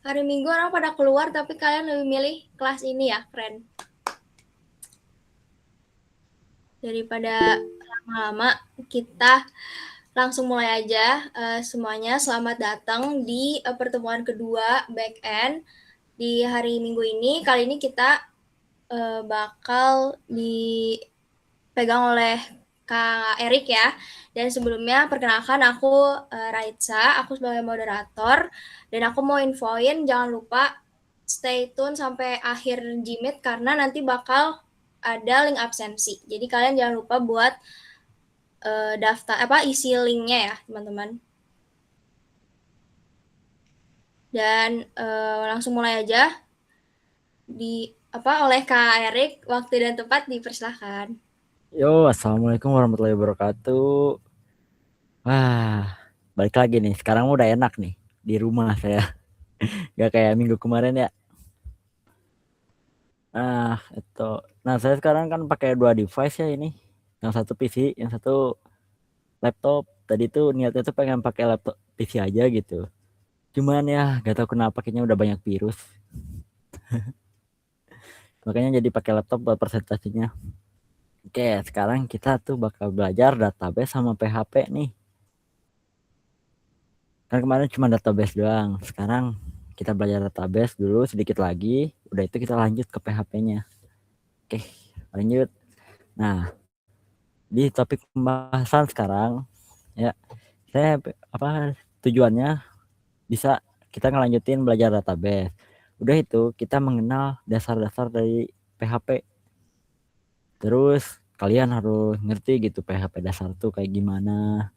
Hari Minggu orang pada keluar, tapi kalian lebih milih kelas ini ya, friend. Daripada lama-lama, kita langsung mulai aja. Semuanya selamat datang di pertemuan kedua back end di hari Minggu ini. Kali ini kita bakal dipegang oleh Kak Erik ya. Dan sebelumnya perkenalkan aku Raitsa, aku sebagai moderator. Dan aku mau infoin jangan lupa stay tune sampai akhir Gmeet karena nanti bakal ada link absensi. Jadi kalian jangan lupa buat daftar isi linknya ya teman-teman. Dan langsung mulai aja oleh Kak Erik, waktu dan tempat dipersilahkan. Yo, assalamualaikum warahmatullahi wabarakatuh. Wah, balik lagi nih. Sekarang udah enak nih di rumah saya. Gak kayak minggu kemarin ya. Nah, itu. Nah, saya sekarang kan pakai dua device ya ini. Yang satu PC, yang satu laptop. Tadi tuh niatnya tuh pengen pakai laptop PC aja gitu. Cuman ya, gak tahu kenapa kayaknya udah banyak virus. Makanya jadi pakai laptop buat presentasinya. Oke, sekarang kita tuh bakal belajar database sama PHP nih. Kan kemarin cuma database doang. Sekarang kita belajar database dulu sedikit lagi. Udah itu kita lanjut ke PHP-nya. Oke, lanjut. Nah, di topik pembahasan sekarang ya, saya apa tujuannya bisa kita ngelanjutin belajar database. Udah itu kita mengenal dasar-dasar dari PHP. Terus kalian harus ngerti gitu PHP dasar tuh kayak gimana.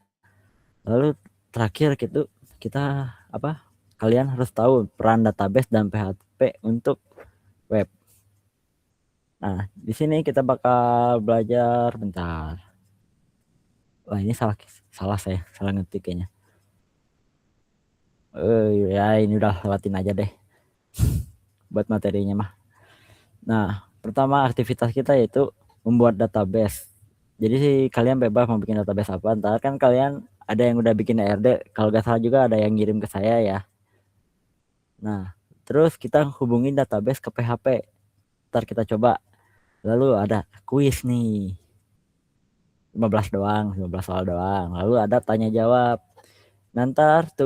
Lalu terakhir gitu kita apa? Kalian harus tahu peran database dan PHP untuk web. Nah, di sini kita bakal belajar bentar. Wah, ini salah salah saya, salah ngetik kayaknya. Ya ini udah lewatin aja deh buat materinya mah. Nah, pertama aktivitas kita yaitu membuat database. Jadi sih kalian bebas mau bikin database apa. Ntar kan kalian ada yang udah bikin ERD, kalau gak salah juga ada yang ngirim ke saya ya. Nah, terus kita hubungin database ke PHP. Ntar kita coba. Lalu ada kuis nih. 15 doang, 15 soal doang. Lalu ada tanya jawab. Nanti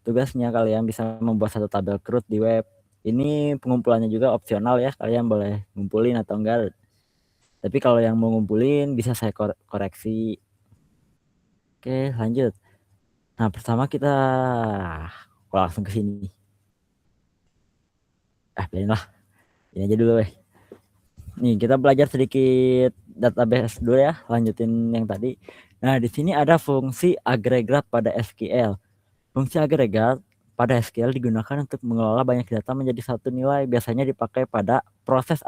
tugasnya kalian bisa membuat satu tabel CRUD di web. Ini pengumpulannya juga opsional ya, kalian boleh ngumpulin atau enggak. Tapi kalau yang mau ngumpulin bisa saya koreksi. Oke, lanjut. Nah, pertama kita langsung ke sini. Biarin lah. Ini aja dulu weh. Nih, kita belajar sedikit database dulu ya, lanjutin yang tadi. Nah, di sini ada fungsi agregat pada SQL. Fungsi agregat pada SQL digunakan untuk mengelola banyak data menjadi satu nilai. Biasanya dipakai pada proses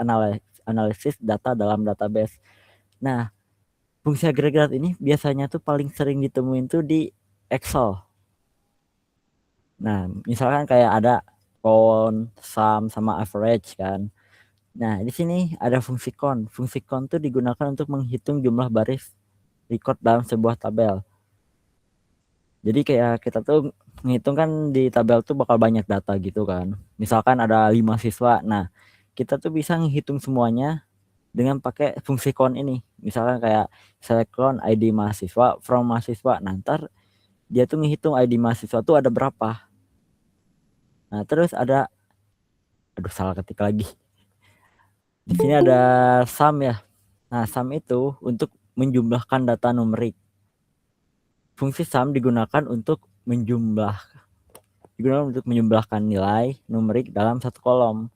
analisis data dalam database. Nah, fungsi agregat ini biasanya tuh paling sering ditemuin tuh di Excel. Nah, misalkan kayak ada count, sum, sama average kan. Nah, di sini ada fungsi count. Fungsi count tuh digunakan untuk menghitung jumlah baris record dalam sebuah tabel. Jadi kayak kita tuh ngitung kan di tabel tuh bakal banyak data gitu kan. Misalkan ada 5 siswa. Nah, kita tuh bisa ngitung semuanya dengan pakai fungsi count ini. Misalkan kayak select count ID mahasiswa from mahasiswa. Nah, ntar dia tuh ngitung ID mahasiswa tuh ada berapa. Nah, terus ada salah ketik lagi. Di sini ada sum ya. Nah, sum itu untuk menjumlahkan data numerik. Fungsi sum digunakan untuk menjumlahkan nilai numerik dalam satu kolom.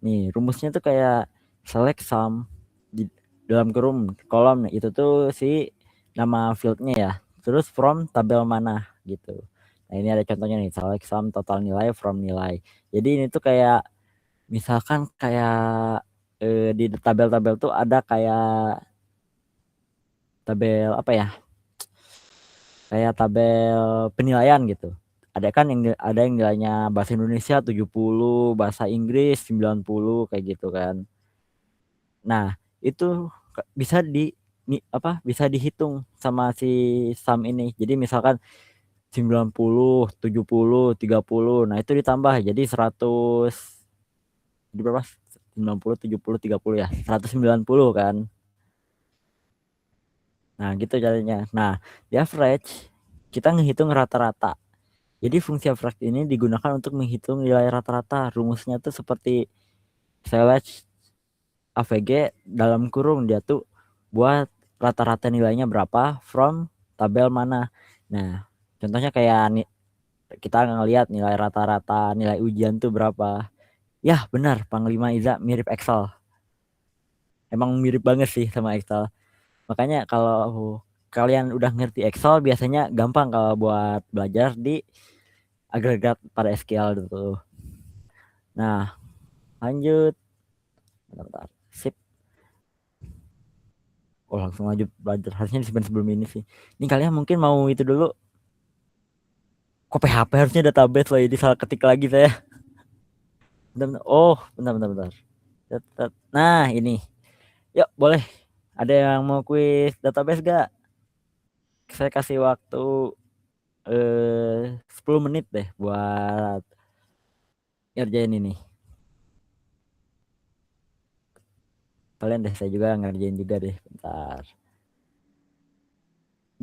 Nih, rumusnya tuh kayak select sum di dalam kolom itu tuh si nama fieldnya ya. Terus from tabel mana gitu. Nah, ini ada contohnya nih, select sum total nilai from nilai. Jadi ini tuh kayak misalkan kayak di tabel-tabel tuh ada kayak tabel apa ya? Kayak tabel penilaian gitu. Ada yang nilainya bahasa Indonesia 70, bahasa Inggris 90 kayak gitu kan. Nah, itu bisa bisa dihitung sama si sum ini. Jadi misalkan 90, 70, 30. Nah, itu ditambah jadi 100. Jadi berapa? 90, 70, 30 ya. 190 kan. Nah, gitu caranya. Nah, di average kita ngehitung rata-rata. Jadi fungsi average ini digunakan untuk menghitung nilai rata-rata. Rumusnya tuh seperti select AVG dalam kurung dia tuh buat rata-rata nilainya berapa from tabel mana. Nah, contohnya kayak kita ngelihat nilai rata-rata nilai ujian tuh berapa. Ya, benar, Panglima Iza mirip Excel. Emang mirip banget sih sama Excel. Makanya kalau kalian udah ngerti Excel biasanya gampang kalau buat belajar di agregat pada SQL gitu. Nah, lanjut. Bentar, bentar. Sip. Oh, langsung lanjut belajar. Harusnya disimpan sebelum ini sih. Ini kalian mungkin mau itu dulu. Kok PHP harusnya database loh, ini salah ketik lagi saya. Bentar, bentar. Oh, bentar, bentar, bentar. Nah, ini. Yuk, boleh. Ada yang mau kuis database gak? Saya kasih waktu 10 menit deh buat ngerjain ini. Kalian deh, saya juga ngerjain juga deh. Bentar.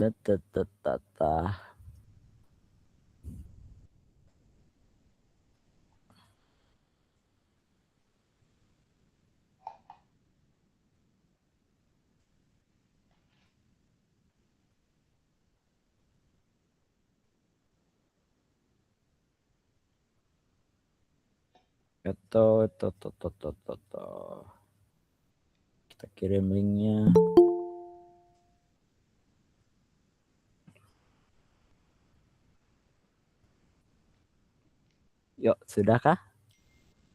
Data. Itu. Kita kirim linknya. Yuk, sudahkah?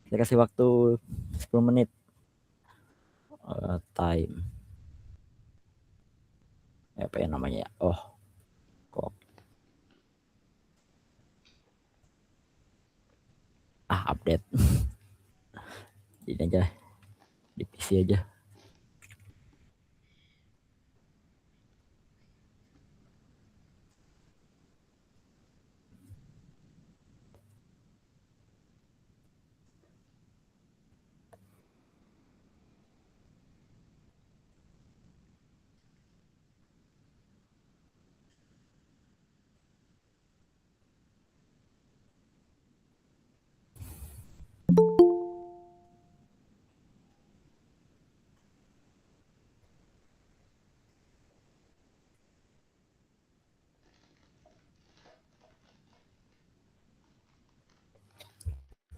Saya kasih waktu 10 menit. Time. Apa ya namanya? Oh, kok. Update. Ini aja. Di PC aja.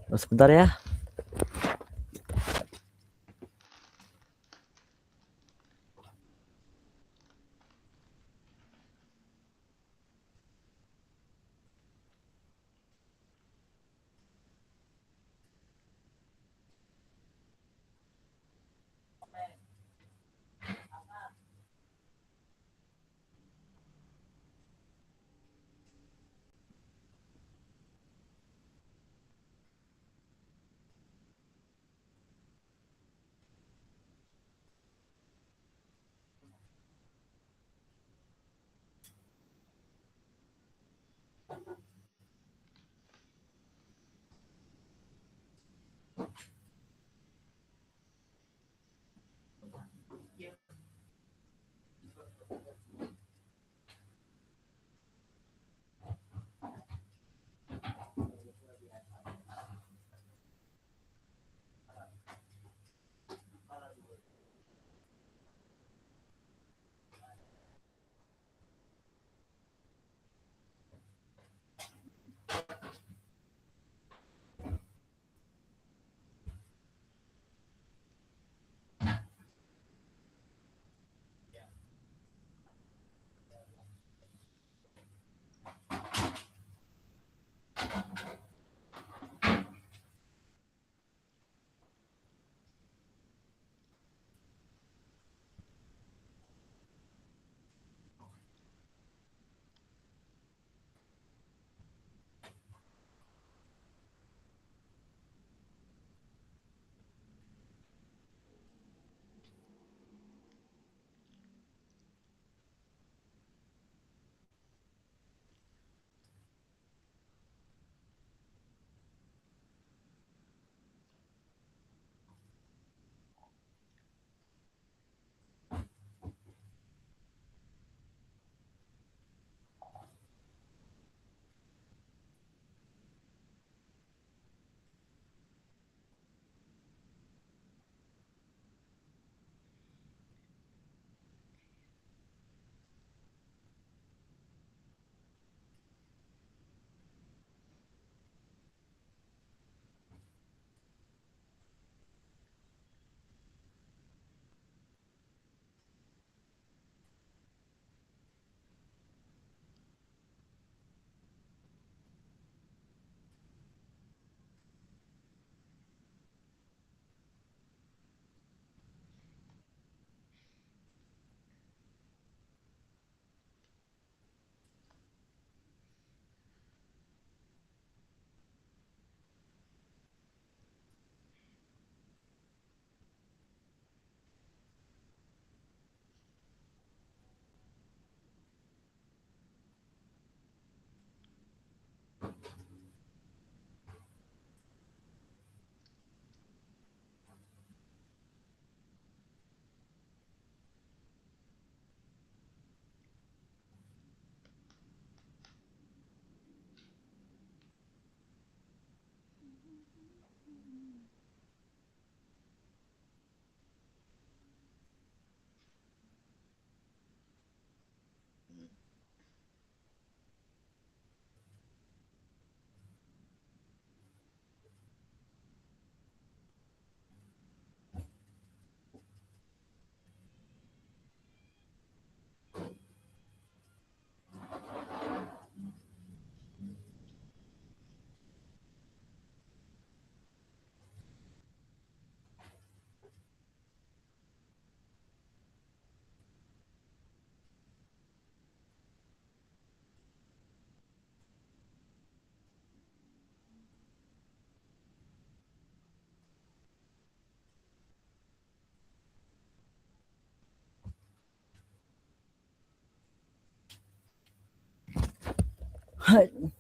Oh, sebentar ya.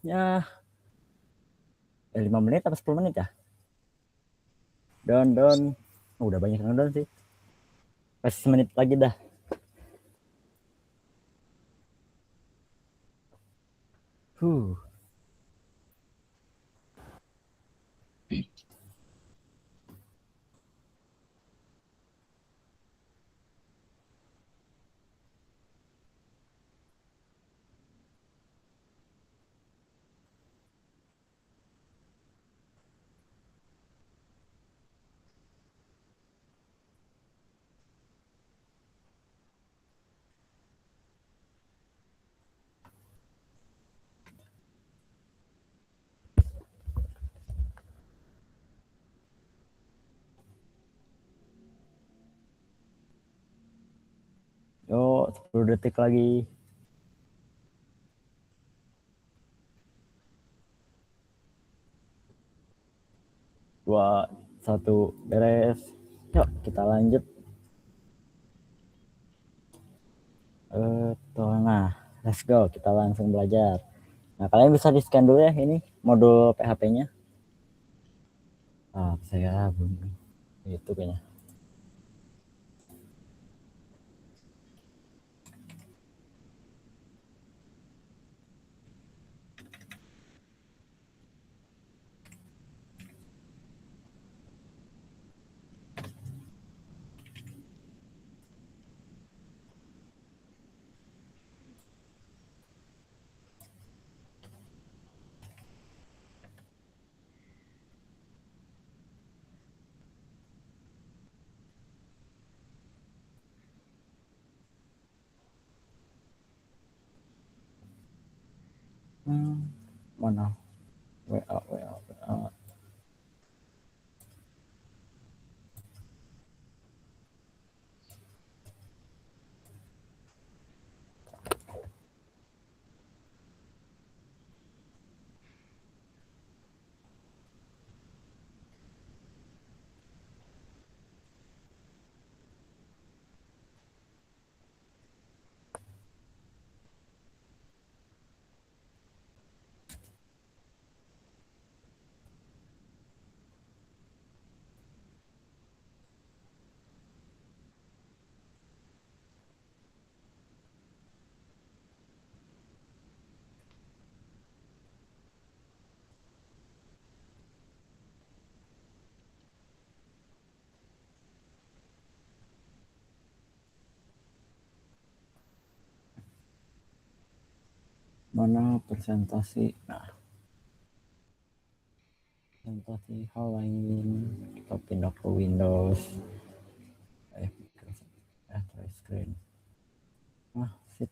Ya 5 menit atau 10 menit ya. Down. Udah banyak yang down sih. Kasih semenit lagi dah. Huh. Yo, 10 detik lagi. 2, 1, beres. Yuk, kita lanjut. Nah, let's go. Kita langsung belajar. Nah, kalian bisa di-scan dulu ya ini modul PHP-nya. Saya belum itu kayaknya. Mana? WA. Mana presentasi? Nah, presentasi hal lain. Kita pindah ke Windows. Try screen. Sip.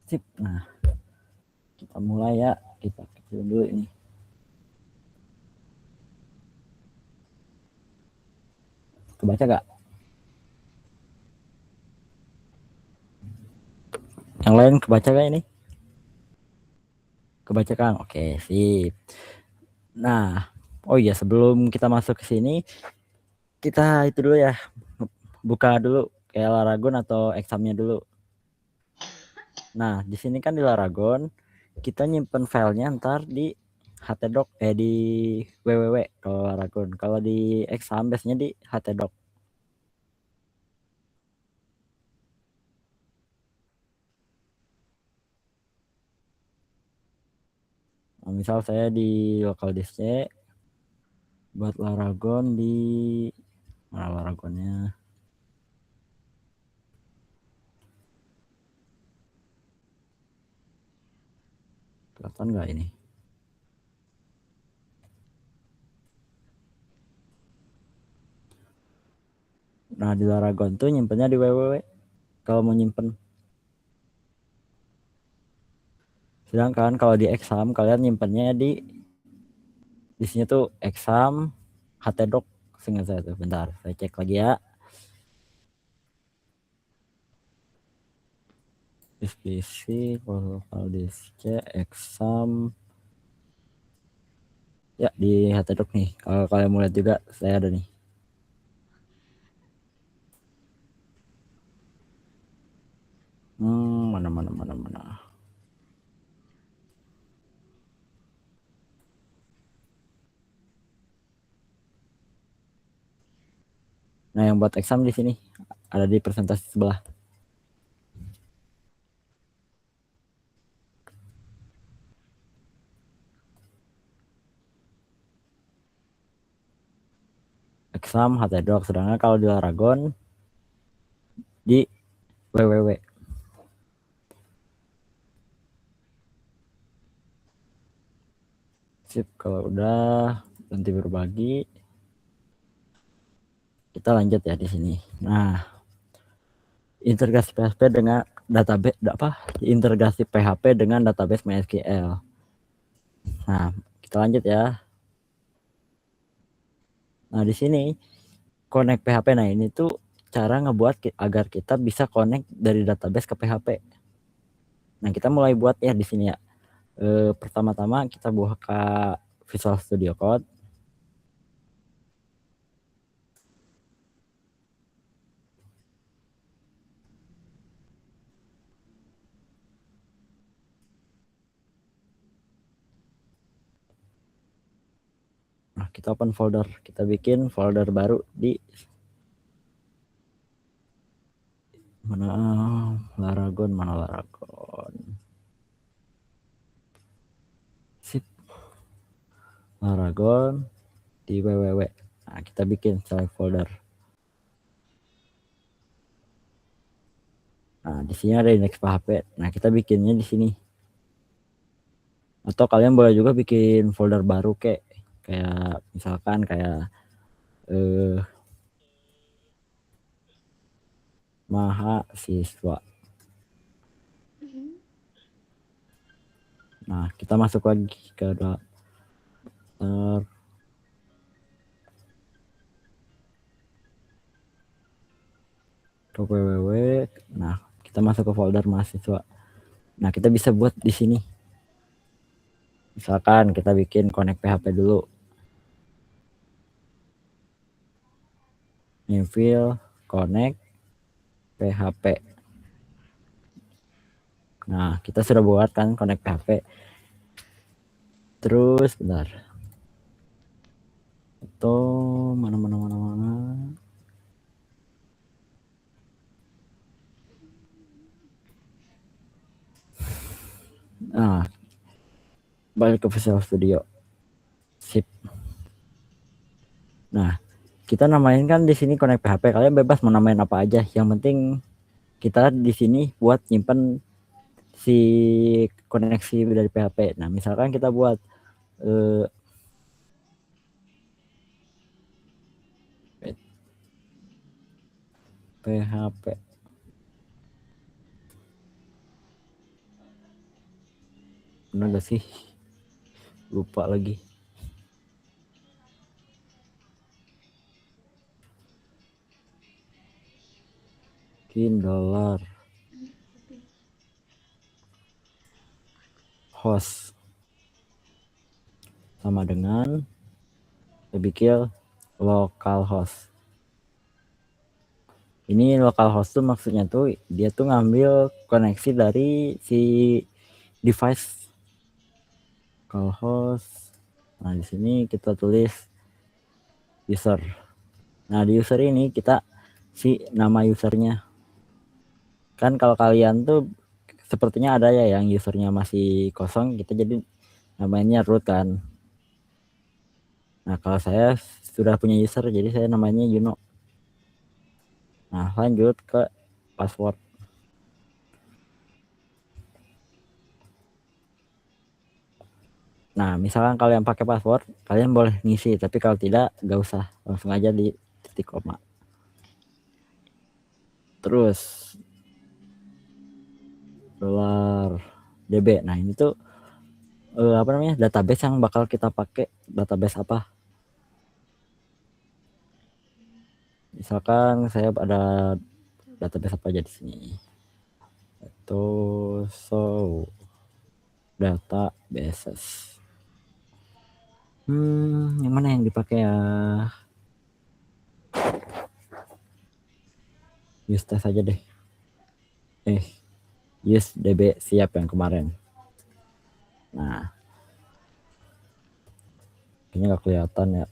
Sip. Nah, kita mulai ya. Kita kecil dulu ini. Kebaca gak? Yang lain kebaca gak ini? Kebaca kan? Oke, sip. Nah, oh iya sebelum kita masuk ke sini, kita itu dulu ya. Buka dulu kayak Laragon atau examnya dulu. Nah, di sini kan di Laragon, kita nyimpen filenya ntar di htdoc di www kalau Laragon. Kalau di exam biasanya di htdoc. Nah, misal saya di local disk C, buat Laragon di mana Laragonnya? Kelihatan nggak ini? Nah, di Laragon tuh nyimpennya di www kalau mau nyimpen. Sedangkan kalau di exam kalian nyimpennya di sini tuh exam htdoc, seingat saya tuh. Bentar, saya cek lagi ya. Disk PC, local disk C, exam. Ya, di htdoc nih. Kalau kalian mau lihat juga, saya ada nih. mana. Nah, yang buat exam di sini ada di presentasi sebelah. Exam HTDoc, sedangkan kalau di Laragon di www. Sip, kalau udah nanti berbagi kita lanjut ya di sini. Nah, integrasi PHP dengan database integrasi PHP dengan database MySQL. Nah, kita lanjut ya. Nah, di sini connect PHP. Nah, ini tuh cara ngebuat agar kita bisa connect dari database ke PHP. Nah, kita mulai buat ya di sini ya. Pertama-tama kita buka Visual Studio Code. Nah, kita open folder, kita bikin folder baru di mana Laragon. Sip, Laragon di www. Nah, kita bikin select folder. Nah, di sini ada index PHP. Nah, kita bikinnya di sini. Atau kalian boleh juga bikin folder baru kayak misalkan kayak mahasiswa. Nah, kita masuk lagi ke www. Nah, kita masuk ke folder mahasiswa. Nah, kita bisa buat di sini. Misalkan kita bikin connect PHP dulu. New connect PHP. Nah, kita sudah buat kan connect PHP. Terus bentar. Itu mana. Nah, balik ke Visual Studio. Sip. Nah, kita namain kan di sini connect PHP. Kalian bebas mau namain apa aja. Yang penting kita di sini buat nyimpen si koneksi dari PHP. Nah, misalkan kita buat PHP. Benar gak sih? Lupa lagi. $, host sama dengan bikin localhost. Ini localhost tuh maksudnya tuh dia tuh ngambil koneksi dari si device localhost. Nah, di sini kita tulis user. Nah, di user ini kita nama usernya. Kan kalau kalian tuh sepertinya ada ya yang usernya masih kosong, kita jadi namanya root kan. Nah, kalau saya sudah punya user, jadi saya namanya Yuno. Nah, lanjut ke password. Nah, misalkan kalian pakai password, kalian boleh ngisi, tapi kalau tidak, gak usah, langsung aja di titik koma. Terus $db. Nah, ini tuh apa namanya, database yang bakal kita pakai. Database apa? Misalkan saya ada database apa aja di sini. Itu databases. Yang mana yang dipakai ya? Use test aja deh. USDB siap yang kemarin. Nah, kayaknya nggak kelihatan ya,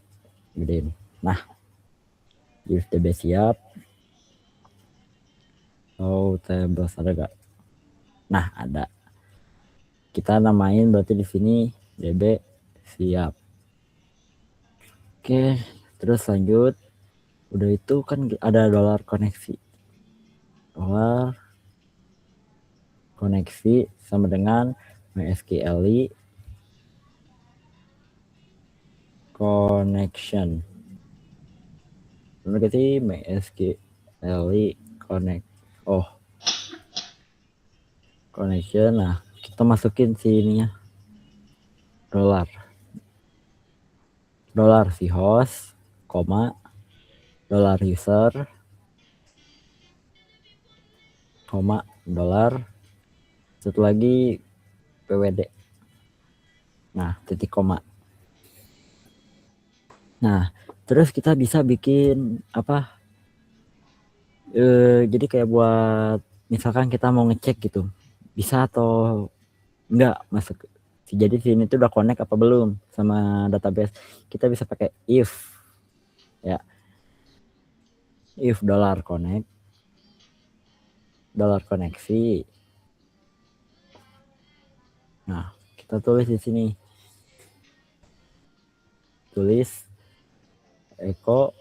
gedein. Nah, USDB siap. Oh, tables ada gak? Nah, ada. Kita namain berarti di sini DB siap. Oke, terus lanjut. Udah itu kan ada dolar koneksi. Dolar koneksi sama dengan MySQL connection. Berarti MySQL connect. Oh, connection. Nah, kita masukin sininya dolar si host, koma, dolar user, koma, dolar, satu lagi PWD. Nah, titik koma. Nah, terus kita bisa bikin apa? Jadi kayak buat misalkan kita mau ngecek gitu, bisa atau enggak masuk. Jadi sini tuh udah connect apa belum sama database. Kita bisa pakai if ya. If dolar connect, dolar koneksi. Nah, kita tulis di sini. Tulis echo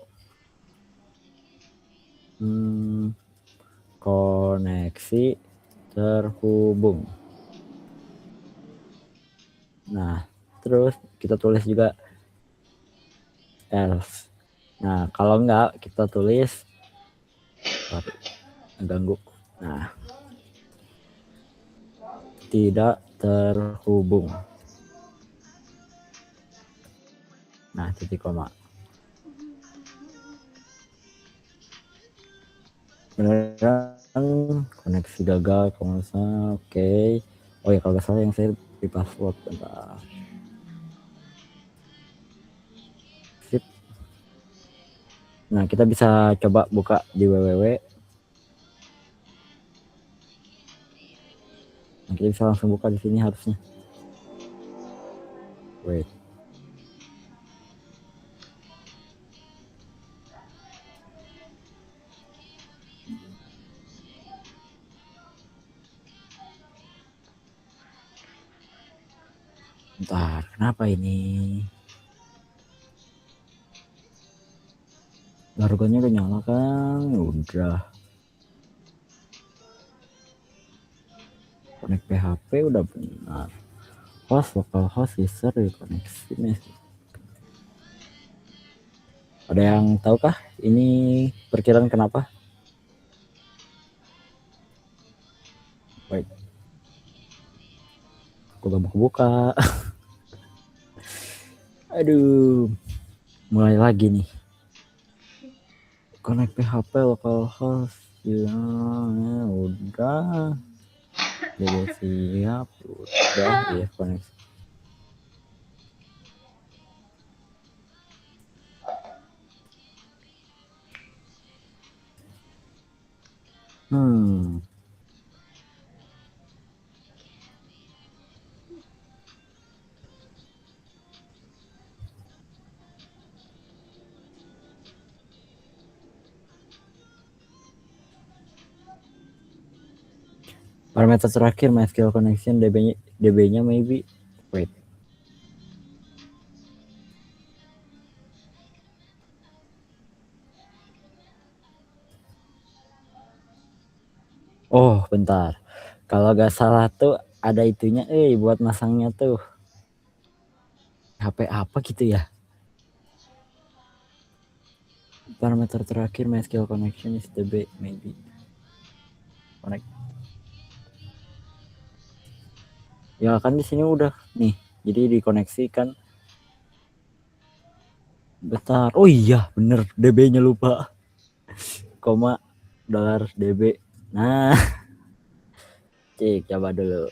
koneksi terhubung. Nah, terus kita tulis juga else. Nah, kalau enggak kita tulis ganggu. Nah, tidak terhubung. Nah, titik koma. Beneran koneksi gagal kalau nggak salah. Oke. Oh ya, kalau nggak salah yang saya di password. Bentar. Sip. Nah, kita bisa coba buka di www. Nah, kita bisa langsung buka di sini harusnya. Wait. Bentar, kenapa ini? Jargonnya udah nyala kan? Udah. Connect PHP udah benar. Host, localhost, user, koneksi nih. Ada yang tahu kah ini perkiraan kenapa? Wait. Aku gak mau buka. Aduh. Mulai lagi nih. Connect PHP localhost. Ya, udah. Jadi siap. Udah ya koneksi. Parameter terakhir MySQL connection DB-nya maybe. Wait. Oh, bentar. Kalau gak salah tuh ada itunya buat masangnya tuh. HP apa gitu ya? Parameter terakhir MySQL connection is DB maybe. Connect. Ya kan di sini udah nih. Jadi dikoneksikan. Bentar. Oh iya, bener. DB-nya lupa. Koma dolar DB. Nah, cek coba dulu.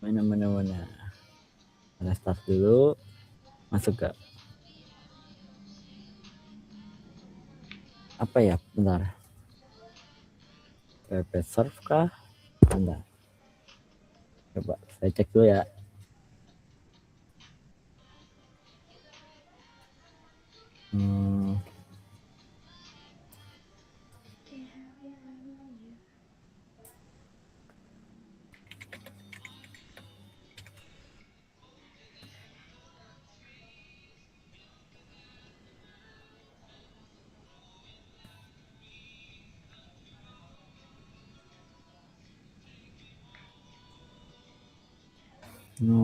Mana. Restart dulu. Masuk ke apa ya? Bentar. PP serve kah? Bentar. Coba saya cek dulu ya.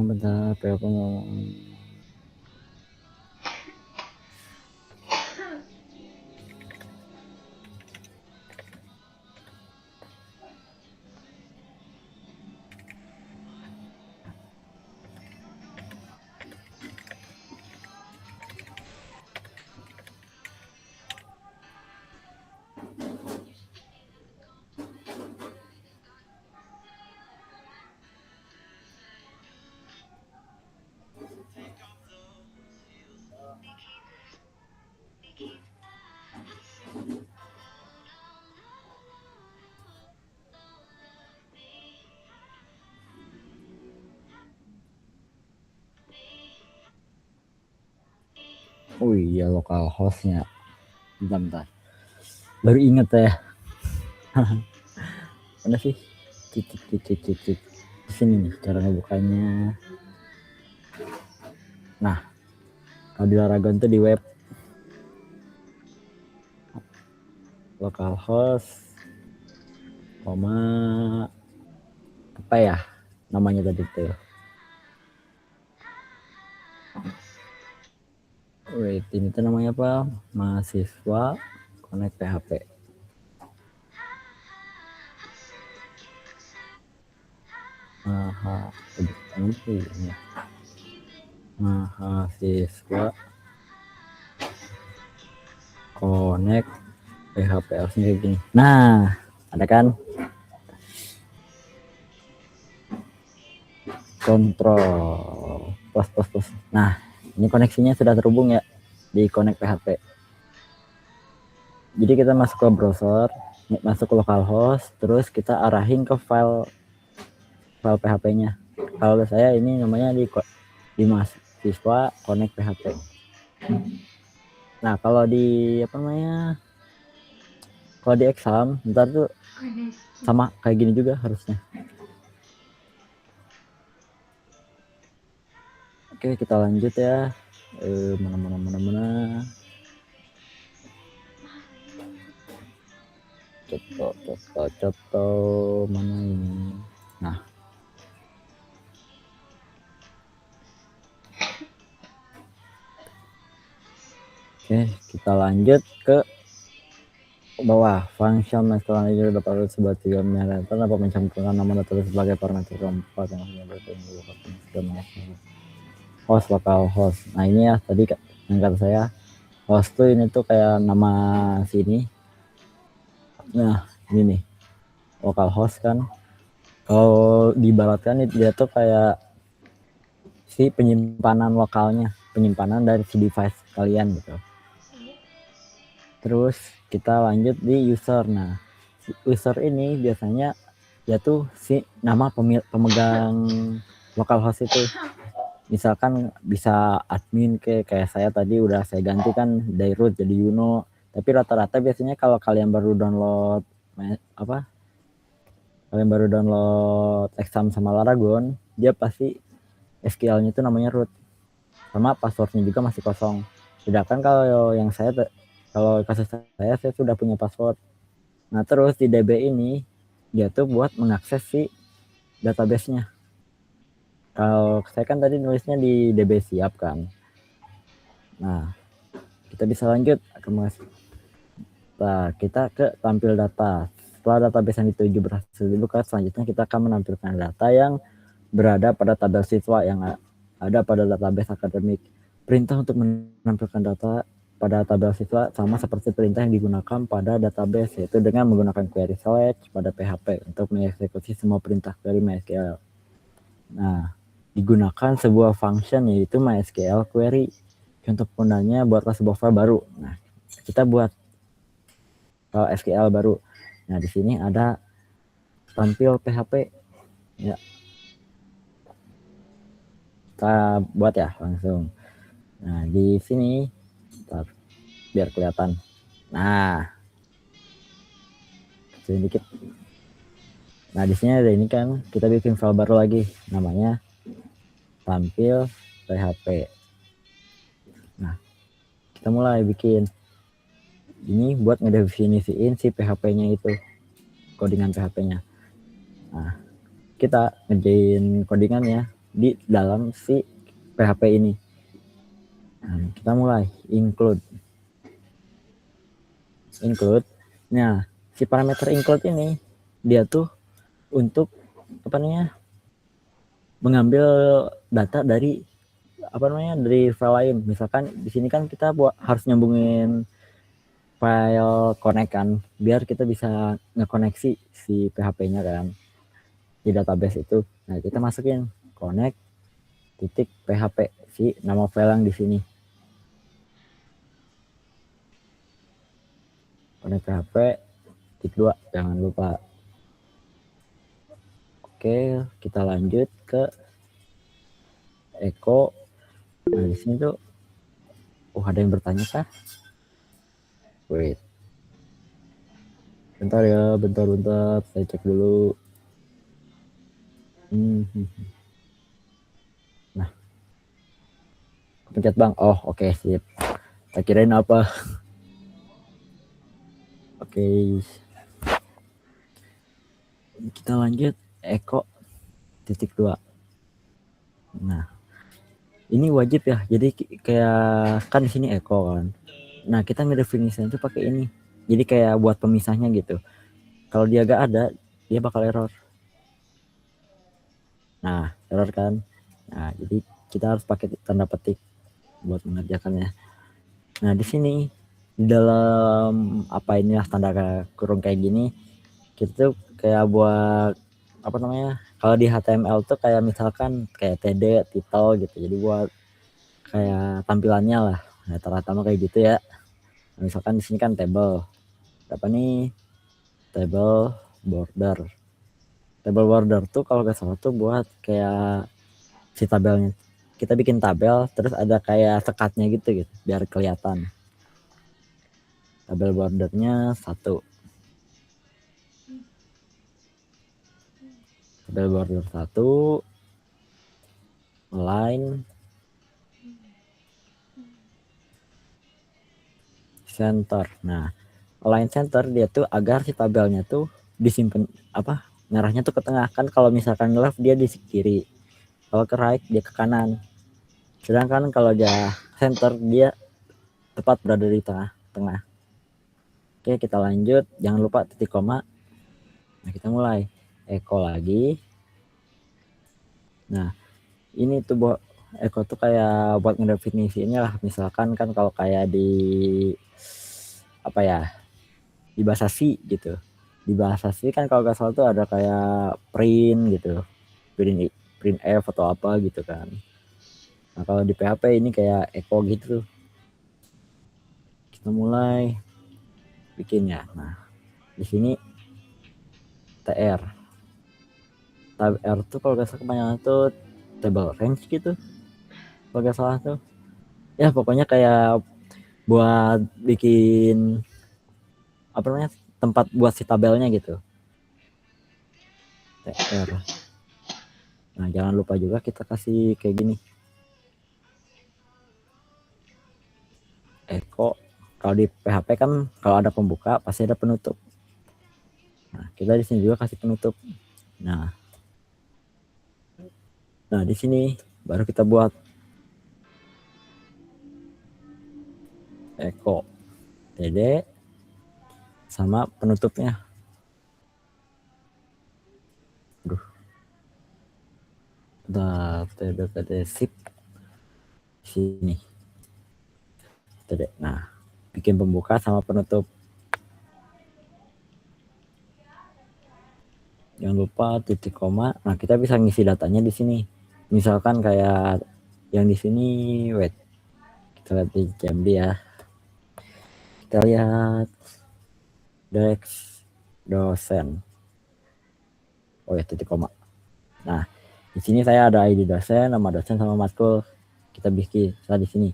Bentar, PHP ngomong. Oh iya, lokal hostnya. Bentar. Baru inget ya. Mana sih? Cicit. Di sini nih cara ngebukanya. Nah, kalau di Laragon tuh di web localhost, koma apa ya namanya tadi tuh. Wait, ini tuh namanya apa? Mahasiswa Connect PHP. Mahasiswa Connect PHP harusnya kayak gini. Nah, ada kan? Kontrol plus. Nah, ini koneksinya sudah terhubung ya di Connect PHP. Jadi kita masuk ke browser, masuk ke localhost, terus kita arahin ke file PHP-nya. Kalau saya ini namanya di mahasiswa Connect PHP. Nah, kalau di apa namanya? Kalau di exam, ntar tuh sama kayak gini juga harusnya. Oke, kita lanjut ya. Mana. Contoh mana ini? Nah, oke, kita lanjut ke bawah. Function master manager dapat sebuah tiga menyatakan apa mencampurkan nama data sebagai parameter keempat yang host lokal host. Nah ini ya tadi yang kata saya host tuh ini tuh kayak nama sini. Nah ini nih lokal host kan. Kalau dibaratkan dia tuh kayak si penyimpanan lokalnya, penyimpanan dari si device kalian gitu. Terus kita lanjut di user. Nah si user ini biasanya dia tuh si nama pemegang localhost itu. Misalkan bisa admin kayak saya tadi udah saya ganti kan dari root jadi Yuno. Tapi rata-rata biasanya kalau kalian baru download exam sama Laragon, dia pasti SQL-nya itu namanya root. Sama passwordnya juga masih kosong. Sedangkan kalau yang kalau kasus saya sudah punya password. Nah terus di DB ini dia tuh buat mengakses si database-nya. Kalau saya kan tadi nulisnya di DB siap kan. Nah, kita bisa lanjut ke kita ke tampil data. Setelah database yang dituju berhasil dibuka, selanjutnya kita akan menampilkan data yang berada pada tabel siswa yang ada pada database akademik. Perintah untuk menampilkan data pada tabel siswa sama seperti perintah yang digunakan pada database, yaitu dengan menggunakan query select pada PHP untuk mengeksekusi semua perintah query MySQL. Nah, digunakan sebuah function yaitu MySQL query. Contoh penggunaannya buatlah sebuah file baru. Nah, kita buat SQL baru. Nah, di sini ada tampil PHP ya. Kita buat ya langsung. Nah di sini ntar, biar kelihatan. Nah sedikit. Nah di sini ada ini kan, kita bikin file baru lagi namanya tampil PHP. Nah kita mulai bikin ini buat ngedefinisiin si PHP-nya itu, codingan PHP-nya. Nah kita ngerjain codingannya di dalam si PHP ini. Nah, kita mulai include. Nah si parameter include ini dia tuh untuk apa namanya, mengambil data dari apa namanya, dari file lain. Misalkan di sini kan kita harus nyambungin file connect kan, biar kita bisa ngekoneksi si PHP-nya kan di database itu. Nah kita masukin connect titik PHP, si nama file yang di sini, connect PHP titik 2, jangan lupa. Oke, kita lanjut ke echo. Nah di sini tuh ada yang bertanya kah? Wait, bentar ya, bentar saya cek dulu. Nah pencet bang. Oh oke, sip. Tak kirain apa. Oke, kita lanjut echo titik 2. Nah ini wajib ya, jadi kayak kan di sini echo kan. Nah kita ngedefinisinya itu pakai ini, jadi kayak buat pemisahnya gitu. Kalau dia gak ada, dia bakal error. Nah error kan. Nah jadi kita harus pakai tanda petik buat mengerjakannya. Nah di sini di dalam apa ini ya, tanda kurung kayak gini, kita tuh kayak buat apa namanya, kalau di HTML tuh kayak misalkan kayak TD, title gitu, jadi buat kayak tampilannya lah. Nah rata-rata kayak gitu ya. Nah, misalkan di sini kan table, apa nih, table border tuh kalau nggak salah tuh buat kayak si tabelnya, kita bikin tabel terus ada kayak sekatnya gitu biar kelihatan. Tabel bordernya 1, tabel border 1, line center. Nah line center dia tuh agar si tabelnya tuh disimpan apa, ngarahnya tuh ke tengah kan. Kalau misalkan left dia di kiri, kalau ke right dia ke kanan, sedangkan kalau dia center dia tepat berada di tengah-tengah. Oke kita lanjut, jangan lupa titik koma. Nah kita mulai echo lagi. Nah ini tuh buat echo tuh kayak buat ngedefinisinya lah. Misalkan kan kalau kayak di apa ya, di bahasa C gitu, di bahasa C kan kalau nggak salah tuh ada kayak print gitu, print F atau apa gitu kan. Nah kalau di PHP ini kayak echo gitu. Kita mulai bikinnya. Nah di sini TR tuh kalau nggak salah kebanyakan tuh table range gitu kalau nggak salah tuh ya. Pokoknya kayak buat bikin apa namanya, tempat buat si tabelnya gitu, TR. Nah jangan lupa juga kita kasih kayak gini echo. Kalau di PHP kan kalau ada pembuka pasti ada penutup. Nah kita di sini juga kasih penutup. Nah di sini baru kita buat echo TD sama penutupnya. Aduh, TD sip sini TD. Nah bikin pembuka sama penutup. Jangan lupa titik koma. Nah kita bisa ngisi datanya di sini. Misalkan kayak yang di sini, wait, kita lihat di CMD ya. Kita lihat Dex dosen. Oh ya, titik koma. Nah, di sini saya ada ID dosen, nama dosen sama matkul. Kita bikin saya di sini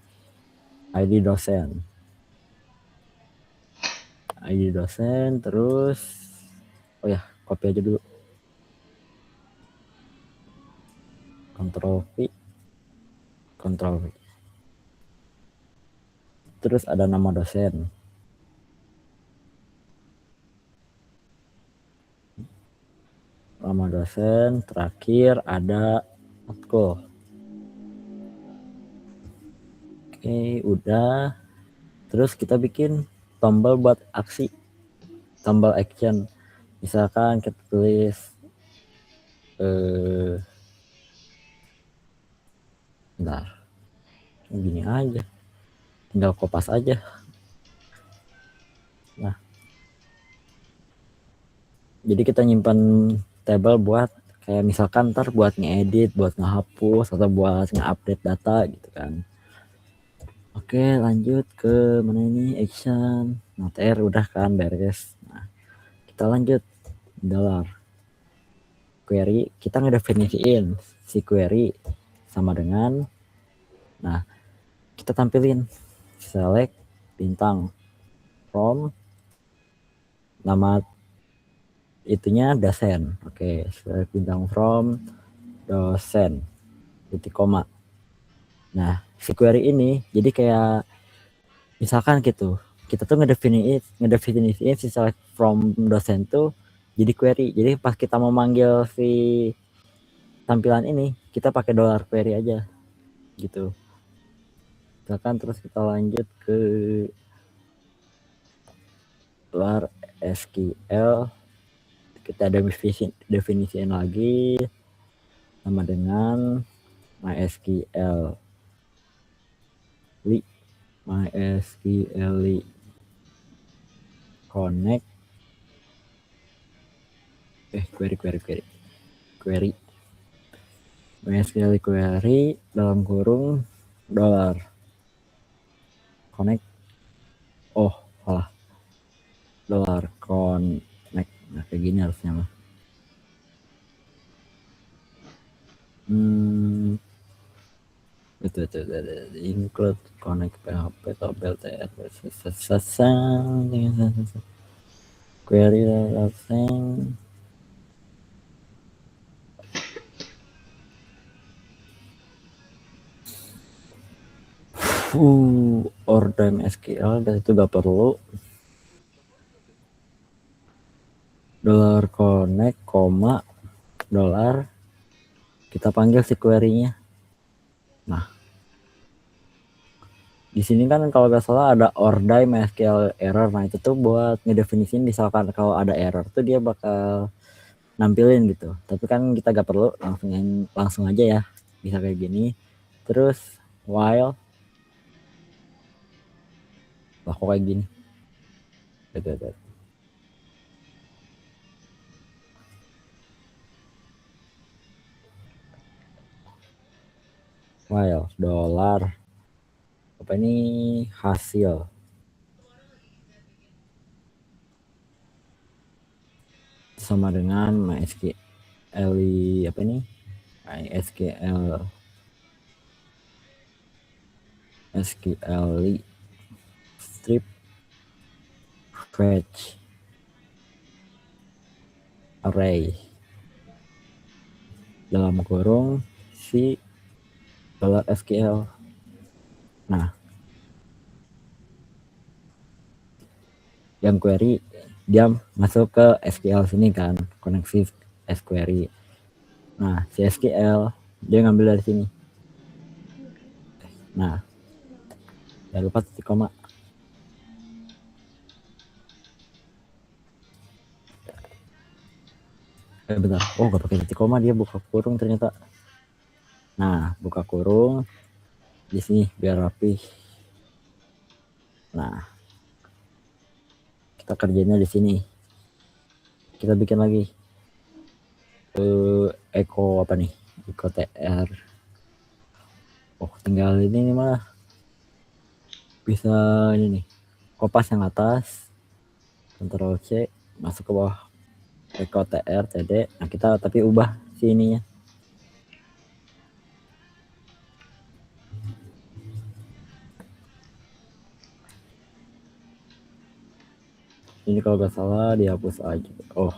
ID dosen. ID dosen terus oh ya, copy aja dulu. Ctrl V. Ctrl V. Terus ada nama dosen. Nama dosen, terakhir ada matkul. Oke, udah. Terus kita bikin tombol buat aksi, tombol action. Misalkan kita tulis bentar, gini aja, tinggal kopas aja. Nah, jadi kita nyimpan table buat kayak misalkan ntar buat ngedit, buat ngehapus atau buat nge-update data gitu kan. Oke, lanjut ke mana ini, action. Nah, TR udah kan beres. Nah, kita lanjut dollar query. Kita ngedefinisiin si query sama dengan, nah kita tampilin select bintang from nama itunya dosen. Oke, select bintang from dosen titik koma. Nah, si query ini jadi kayak misalkan gitu, kita tuh ngedefinisiin si select from dosen tuh jadi query. Jadi pas kita mau manggil si tampilan ini, kita pakai dollar query aja gitu. Misalkan terus kita lanjut ke dollar SQL, kita definisiin lagi sama dengan MySQL connect query MySQL query dalam kurung dollar connect, oh salah, dollar connect. Nah, kayak gini harusnya mah. Itu include connect PHP tabel TR query thing. Order SQL dan itu gak perlu. Dollar connect koma dollar kita panggil si query-nya. Nah, di sini kan kalau nggak salah ada order MySQL error. Nah, itu tuh buat ngedefinisin misalkan kalau ada error tuh dia bakal nampilin gitu. Tapi kan kita gak perlu, langsung aja ya. Bisa kayak gini. Terus while lah kok kayak gini. While dollar apa ini hasil sama dengan MySQL apa ini MySQL strip fetch array dalam kurung si dollar SQL. Nah, yang query dia masuk ke SQL sini kan, koneksi SQL. Nah, si SQL dia ngambil dari sini. Nah, jangan lupa titik koma. Bentar. Oh, gak pakai titik koma, dia buka kurung ternyata. Nah, buka kurung di sini biar rapi. Nah, kita kerjanya di sini. Kita bikin lagi echo apa nih? Echo TR. Oh, tinggal ini nih mah. Bisa ini nih. Kopas yang atas. Ctrl C masuk ke bawah. Eko TR TD. Nah kita tapi ubah si ininya. Ini kalau nggak salah dihapus aja. Oh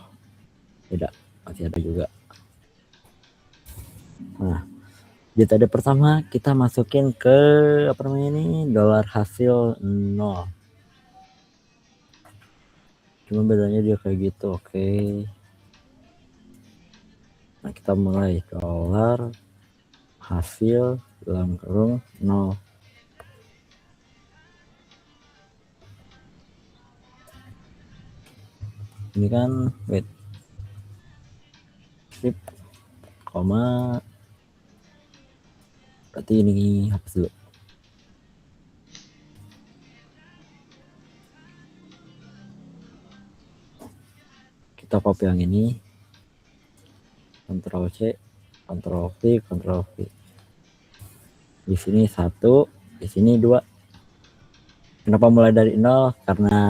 tidak, masih ada juga. Nah di TD pertama kita masukin ke apa namanya ini, dolar hasil 0. Cuma bedanya dia kayak gitu. Oke. Nah kita mulai dolar hasil dalam kurung 0. Ini kan wait, sip, koma, berarti ini hapus dulu. Kita copy yang ini, Ctrl C, Ctrl V, Ctrl V. Di sini 1, di sini 2. Kenapa mulai dari 0? Karena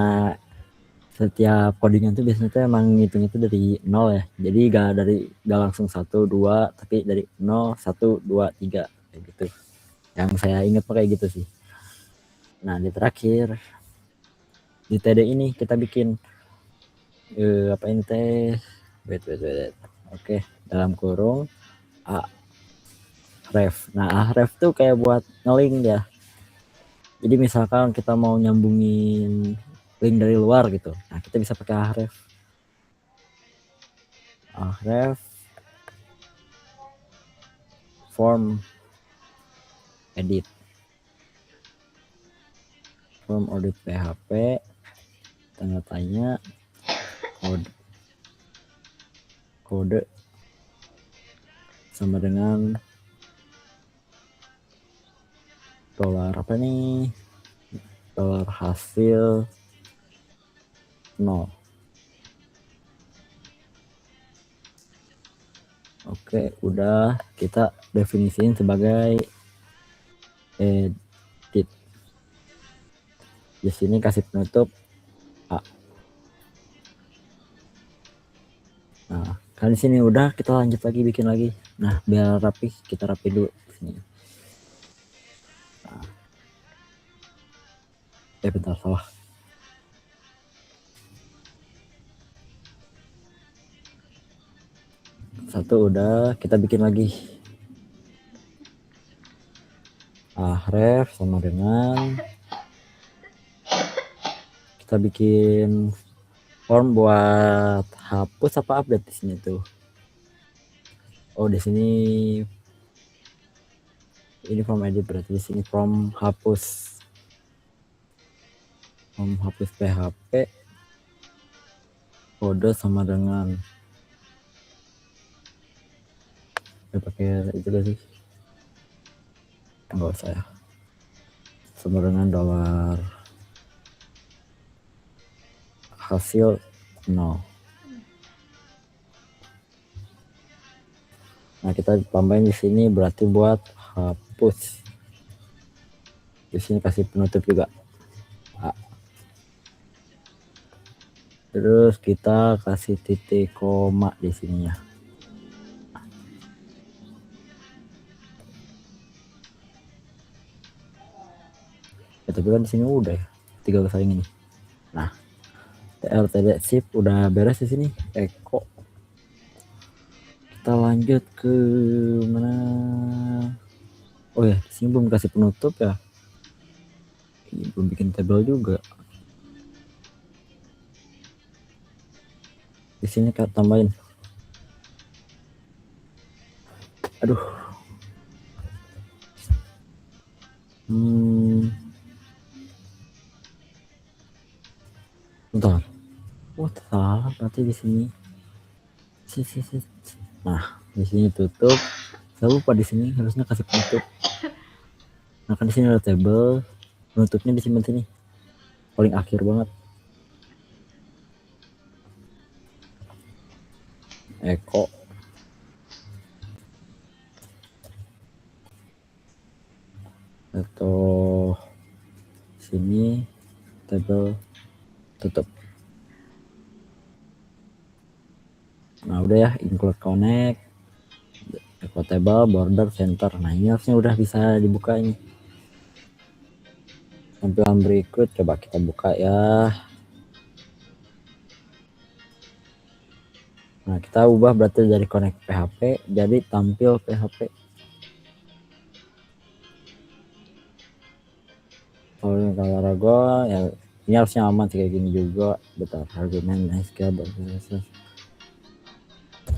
setiap codingan tuh biasanya tuh emang ngitung itu dari 0 ya. Jadi gak langsung 1, 2, tapi dari 0, 1, 2, 3 kayak gitu. Yang saya ingat kayak gitu sih. Nah, di terakhir di TD ini kita bikin apa ini teh? Wait. Oke, dalam kurung A ref. Nah, ref tuh kayak buat ngeling ya. Jadi misalkan kita mau nyambungin link dari luar gitu. Nah, kita bisa pakai href. Href form edit. Form edit PHP, tanda tanya, kode sama dengan dolar apa nih, dolar hasil 0. Oke, udah kita definisiin sebagai edit. Di sini kasih penutup A. Nah, kan di sini udah, kita lanjut lagi bikin lagi. Nah, biar rapi, kita rapi dulu sini. Nah. Bentar, salah. Satu udah, kita bikin lagi. Ref sama dengan kita bikin form buat hapus apa update di sini tuh. Oh, di sini ini form edit, berarti di sini form hapus. Form hapus PHP kode sama dengan pakai itu gak sih? Enggak usah ya. Sama dengan dolar hasil 0. Nah, kita tambahin di sini berarti buat hapus. Di sini kasih penutup juga A. Terus kita kasih titik koma di sininya. Ya, tapi kan di sini udah ya, 3 bersaing ini. Nah, TLTD sip udah beres di sini. Eko. Kita lanjut ke mana? Oh ya, di sini belum kasih penutup ya. Belum bikin tabel juga. Di sini kita tambahin. Aduh. Bentar. Oh, salah berarti di sini. Nah, di sini tutup. Saya lupa di sini harusnya kasih penutup. Nah, kan di sini ada tabel, penutupnya di sini paling akhir banget. Eko. Atau sini tabel tutup. udah ya, include connect, table, border, center. Nah ini harusnya udah bisa dibuka ini. Tampilan berikut coba kita buka ya. Nah kita ubah berarti dari connect PHP jadi tampil PHP. Kalau rago ya ini harusnya aman sih kayak gini juga. Bentar, argumen SQL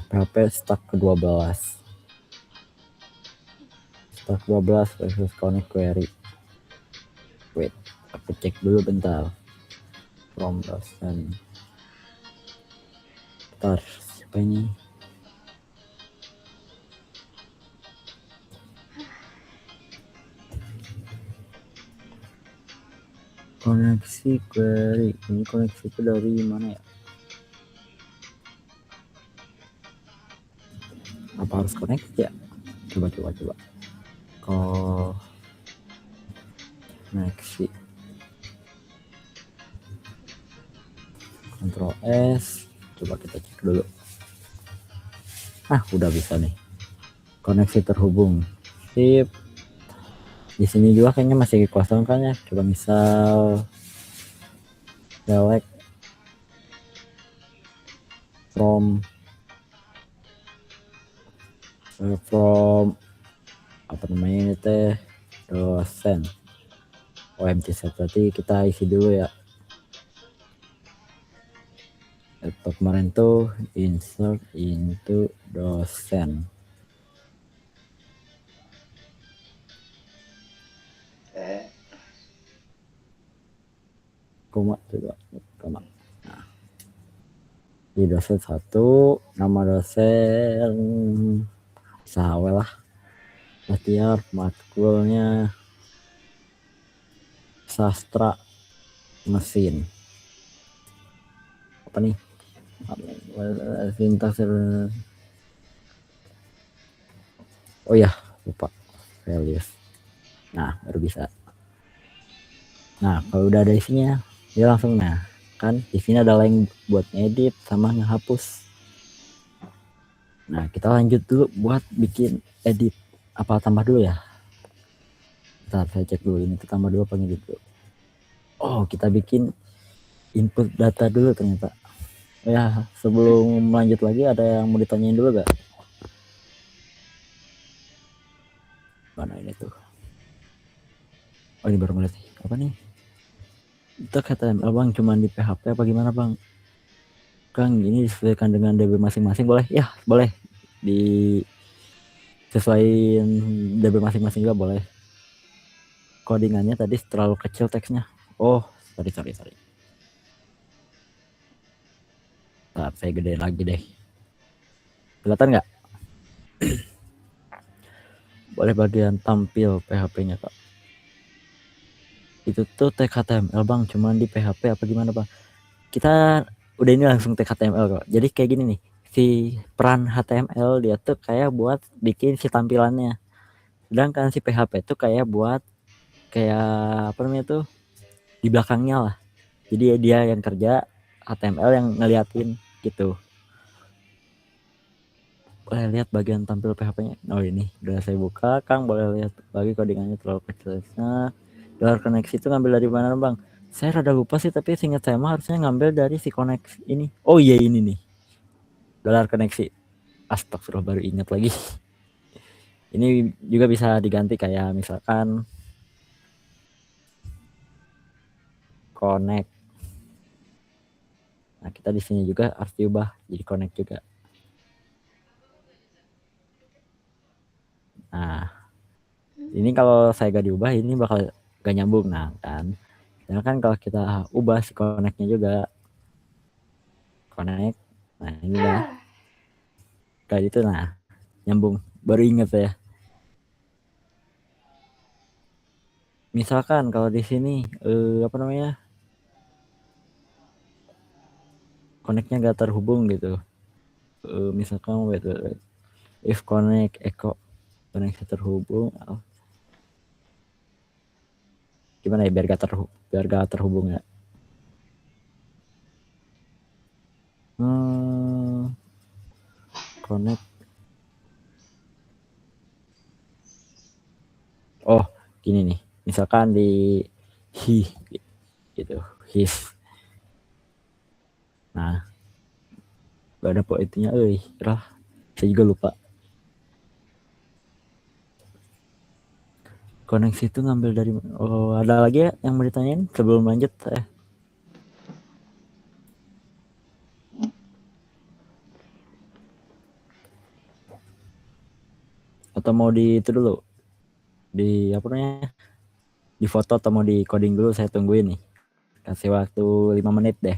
PHP stack ke-12. Stack 12 versus connect query. Wait, aku cek dulu bentar. From dosen. Bentar, siapa ini? Koneksi query. Ini koneksi itu dari mana ya? Apa harus connect ya? Coba. Koneksi. Ctrl S. Coba kita cek dulu. Udah bisa nih. Koneksi terhubung. Sip. Di sini juga kayaknya masih kosong kan ya. Coba misal select from apa namanya ini teh dosen. OMC tadi kita isi dulu ya. Atau kemarin tuh insert into dosen. Koma. Nah, di dosen 1 nama dosen sawe lah. Latihan matkulnya sastra mesin. Apa nih? Sintaks. Oh ya, lupa. Values. Nah, baru bisa. Nah, kalau udah ada isinya, dia langsung kan di sini ada link buat ngedit sama ngehapus. Nah, kita lanjut dulu buat bikin edit. Apa tambah dulu ya? Bentar, saya cek dulu ini tambah dulu apa ngedit dulu. Oh, kita bikin input data dulu ternyata. Ya, sebelum lanjut lagi ada yang mau ditanyain dulu gak? Mana ini tuh? Oh, ini baru ngeliat nih. Apa nih? Itu HTML bang, cuman di PHP apa gimana bang? Kang, ini disesuaikan dengan DB masing-masing boleh? Ya, boleh. Disesuaikan DB masing-masing juga boleh. Codingannya tadi terlalu kecil teksnya. Oh, sorry. Ntar saya gedein lagi deh. Kelihatan nggak? Boleh bagian tampil PHP-nya kak. Itu tuh tag HTML bang, cuman di PHP apa gimana bang? Kita udah ini langsung tag HTML kok. Jadi kayak gini nih, si peran HTML dia tuh kayak buat bikin si tampilannya. Sedangkan si PHP tuh kayak buat kayak apa namanya tuh di belakangnya lah. Jadi dia yang kerja, HTML yang ngeliatin gitu. Boleh lihat bagian tampil PHP-nya. Oh ini udah saya buka, Kang boleh lihat lagi codingannya terlalu kecil. Nah, dolar koneksi itu ngambil dari mana bang? Saya rada lupa sih, tapi seingat saya mah harusnya ngambil dari si koneksi ini. Oh iya ini nih, dolar koneksi. Astagfirullah, baru ingat lagi. Ini juga bisa diganti kayak misalkan connect. Nah kita di sini juga harus diubah jadi connect juga. Nah ini kalau saya gak diubah ini bakal gak nyambung kan. Ya kan kalau kita ubah si connectnya juga connect. Nah ini udah kayak gitu nyambung. Baru inget ya. Misalkan kalau di sini apa namanya connectnya gak terhubung gitu. Misalkan wait. If connect echo koneksi terhubung. Gimana ya biar gak terhubung ya. connect. Oh, gini nih. Misalkan di he gitu, his. Nah, gak ada poinnya, lah. Saya juga lupa. Koneksi itu ngambil dari, oh ada lagi ya yang mau ditanyain sebelum lanjut? Atau mau di itu dulu, di apa namanya, di foto atau mau di coding dulu? Saya tungguin nih, kasih waktu 5 menit deh.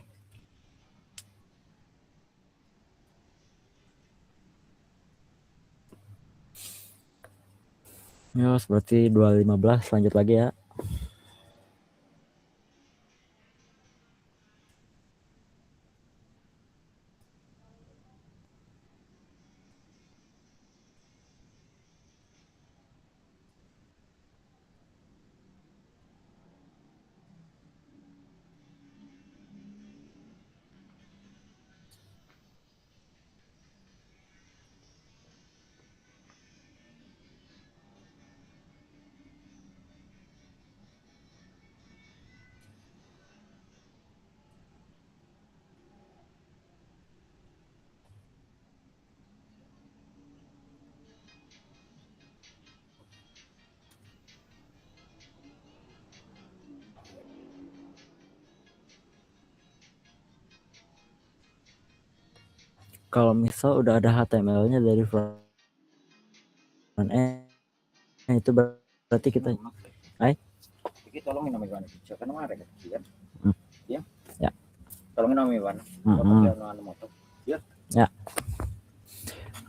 Yos, berarti 2.15, lanjut lagi ya. Kalau misal udah ada HTML-nya dari front end, itu berarti kita tolongin nama Iwan siapa nama ada kan ya tolongin nama Iwan motor ya.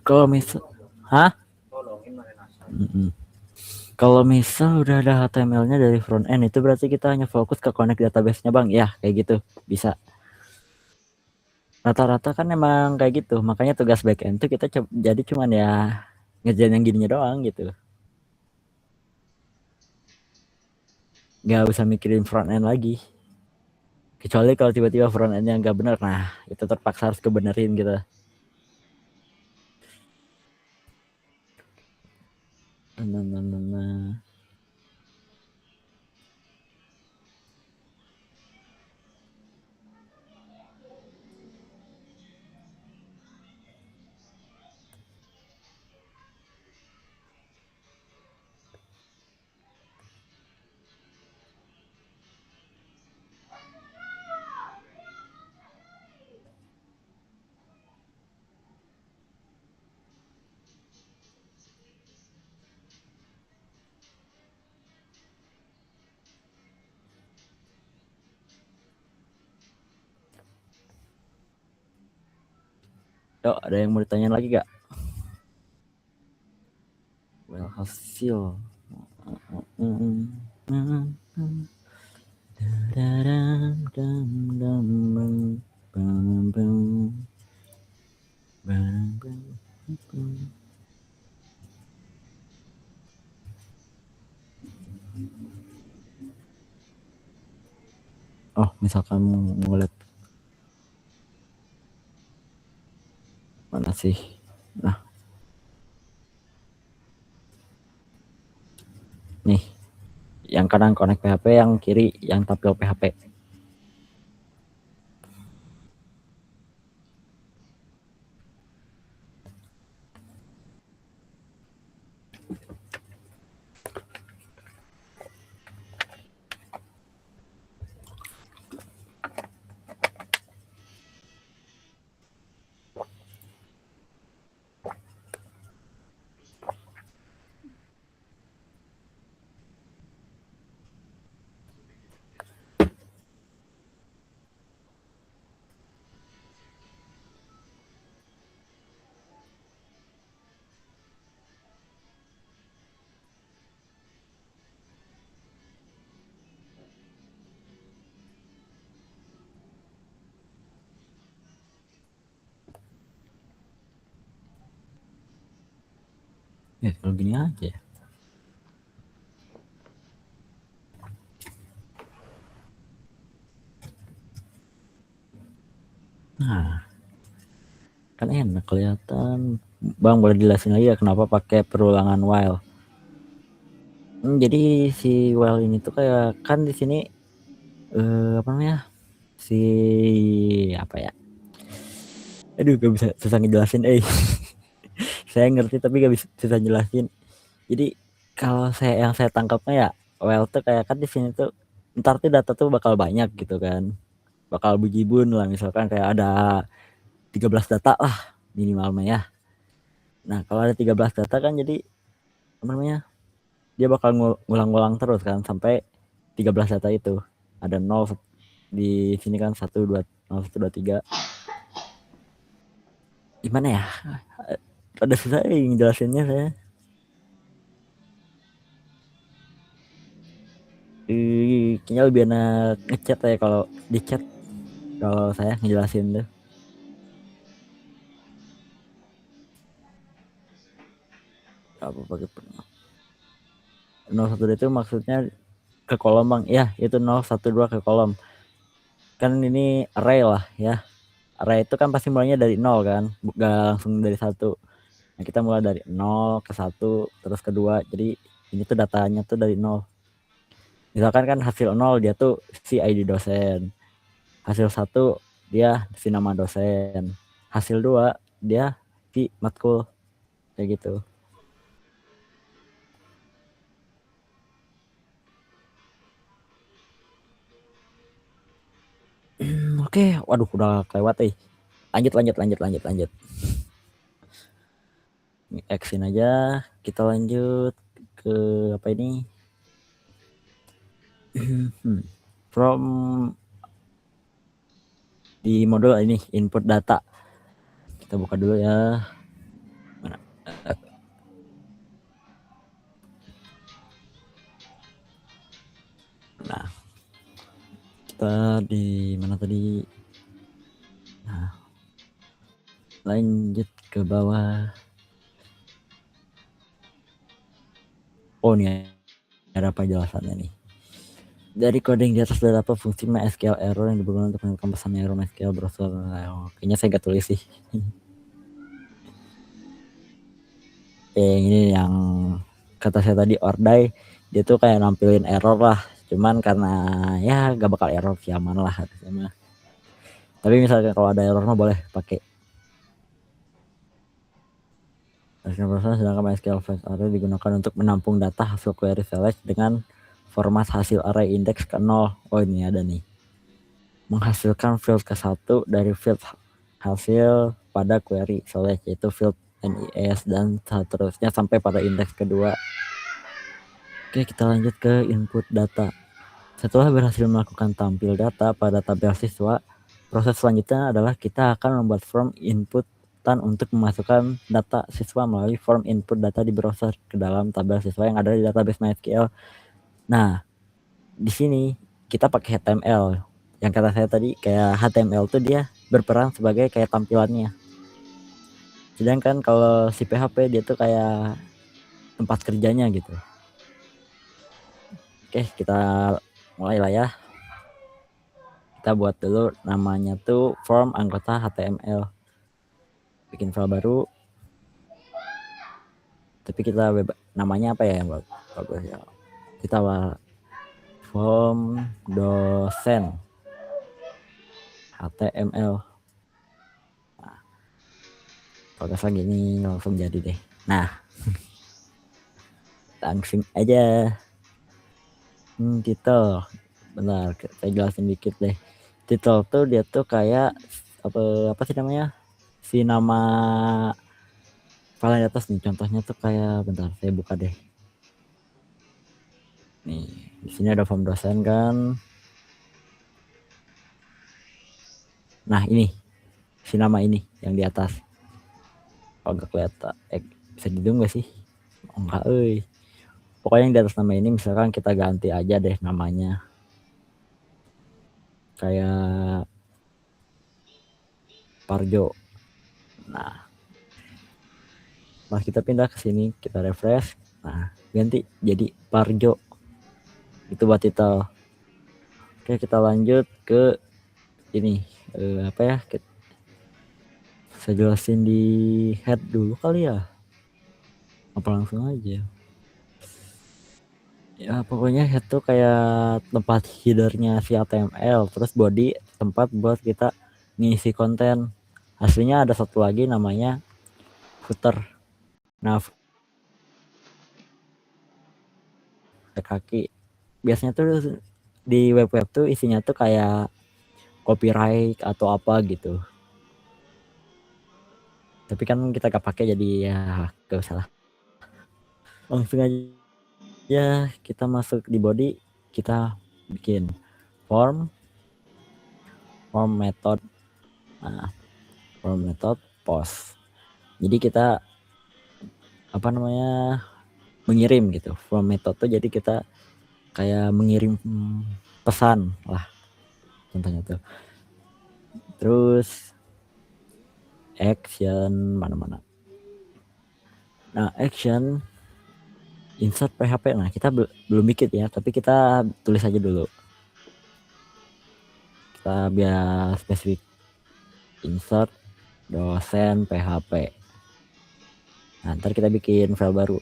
Kalau misal tolongin mana nasa kalau misal udah ada HTML-nya dari front end, itu berarti kita hanya fokus ke connect database-nya bang, ya kayak gitu bisa. Rata-rata kan emang kayak gitu, makanya tugas back end tuh kita jadi cuman ya ngerjain yang gininya doang gitu, nggak usah mikirin front end lagi. Kecuali kalau tiba-tiba front end yang nggak bener, nah itu terpaksa harus kebenerin gitu. Yuk, ada yang mau ditanya lagi gak? Well, hasil. Oh, misalkan mau lihat mana sih? Nah, nih, yang kanan connect PHP, yang kiri yang tampil PHP. Ya, kalau gini aja. Nah, kan enak kelihatan Bang boleh dijelasin lagi ya kenapa pakai perulangan while? Jadi si while ini tuh kayak kan di sini apa namanya? Si apa ya? Aduh gak bisa susah ngejelasin saya ngerti tapi gak bisa susah jelasin. Jadi kalau yang saya tangkapnya ya while tuh kayak kan di sini tuh ntar tuh data tuh bakal banyak gitu kan. Bakal bejibun lah misalkan kayak ada 13 data lah minimalnya ya. Nah, kalau ada 13 data kan jadi apa namanya? Dia bakal ngulang-ngulang terus kan sampai 13 data itu. Ada 0 di sini kan 1 2 0 1 2 3. Gimana ya? Pada susah ngejelasinnya saya. Kayaknya lebih enak ngechat ya kalau di chat kalau saya ngejelasin tuh. Apa pakai 0 1 itu maksudnya ke kolom bang ya itu 0 1 2 ke kolom kan ini array lah ya array itu kan pasti mulainya dari 0 kan gak langsung dari 1. Nah, kita mulai dari 0 ke 1 terus ke 2 jadi ini tuh datanya tuh dari 0 misalkan kan hasil 0 dia tuh si ID dosen hasil 1 dia si nama dosen hasil 2 dia si matkul kayak gitu. Oke, waduh udah kelewat lanjut. Xin aja kita lanjut ke apa ini from di modul ini input data kita buka dulu ya mana nah kita di mana tadi nah lanjut ke bawah oh nih ada penjelasannya nih dari coding di atas beberapa fungsi MySQL error yang digunakan untuk menemukan pesan error MySQL browser. Kayaknya saya nggak tulis sih. Ini yang kata saya tadi ordai dia tuh kayak nampilin error lah. Cuman karena ya gak bakal error sih aman lah harusnya. Tapi misalnya kalau ada error mah boleh pakai. Sedangkan MySQL Flex Array digunakan untuk menampung data hasil query select dengan format hasil array index ke 0. Oh ini ada nih. Menghasilkan field ke 1 dari field hasil pada query select yaitu field NIS dan seterusnya sampai pada indeks kedua. Oke kita lanjut ke input data. Setelah berhasil melakukan tampil data pada tabel siswa, proses selanjutnya adalah kita akan membuat form inputan untuk memasukkan data siswa melalui form input data di browser ke dalam tabel siswa yang ada di database MySQL. Nah, di sini kita pakai HTML. Yang kata saya tadi kayak HTML tuh dia berperan sebagai kayak tampilannya. Sedangkan kalau si PHP dia tuh kayak tempat kerjanya gitu. Oke, kita mulai lah ya. Kita buat dulu namanya tuh form anggota HTML. Bikin file baru. Tapi kita namanya apa ya yang bagus ya. Kita form dosen HTML. Nah, kalau lagi ini langsung jadi deh. Nah, langsung aja. Title. Bentar, saya jelasin dikit deh. Title tuh dia tuh kayak apa sih namanya? Si nama file di atas nih contohnya tuh kayak bentar saya buka deh. Nih, di sini ada form dosen kan. Nah, ini si nama ini yang di atas. Kalau nggak kelihatan, bisa didung gak sih? Oh, enggak, pokoknya yang di atas nama ini misalkan kita ganti aja deh namanya. Kayak Parjo. Nah, pas kita pindah ke sini, kita refresh. Nah, ganti jadi Parjo. Itu buat title. Oke, kita lanjut ke ini apa ya? Saya jelasin di head dulu kali ya, apa langsung aja? Ya pokoknya head tuh kayak tempat headernya si HTML, terus body tempat buat kita ngisi konten. Aslinya ada satu lagi namanya footer. Nah, kaki biasanya tuh di web-web tuh isinya tuh kayak copyright atau apa gitu. Tapi kan kita gak pakai jadi ya gak usah lah. Langsung aja kita masuk di body, kita bikin form method. Nah, form method post. Jadi kita apa namanya mengirim gitu. Form method tuh jadi kita kayak mengirim pesan lah contohnya tuh. Terus action mana-mana. Nah, action insert PHP. Nah, kita belum bikin ya, tapi kita tulis aja dulu. Kita biar spesifik. Insert dosen PHP. Nah, ntar kita bikin file baru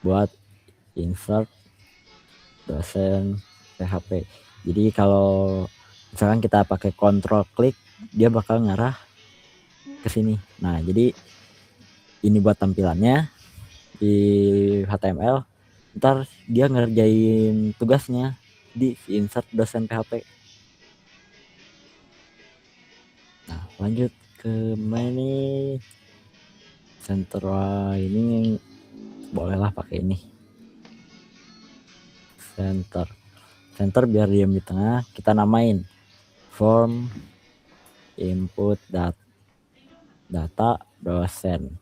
buat insert dosen PHP. Jadi kalau misalkan kita pakai control klik, dia bakal ngarah ke sini. Nah, jadi ini buat tampilannya di HTML. Ntar dia ngerjain tugasnya di insert dosen PHP. Nah, lanjut ke ini center ini, bolehlah pakai ini center biar diam di tengah. Kita namain form input data dosen.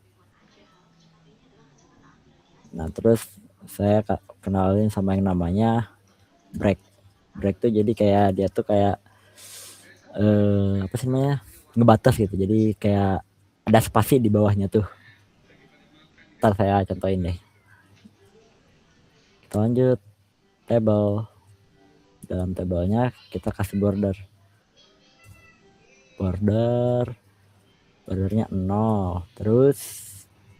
Nah, terus saya kenalin sama yang namanya break tuh jadi kayak dia tuh kayak apa sih namanya, ngebatas gitu. Jadi kayak ada spasi di bawahnya tuh. Ntar saya contohin deh. Kita lanjut table. Dalam tabelnya kita kasih bordernya 0. Terus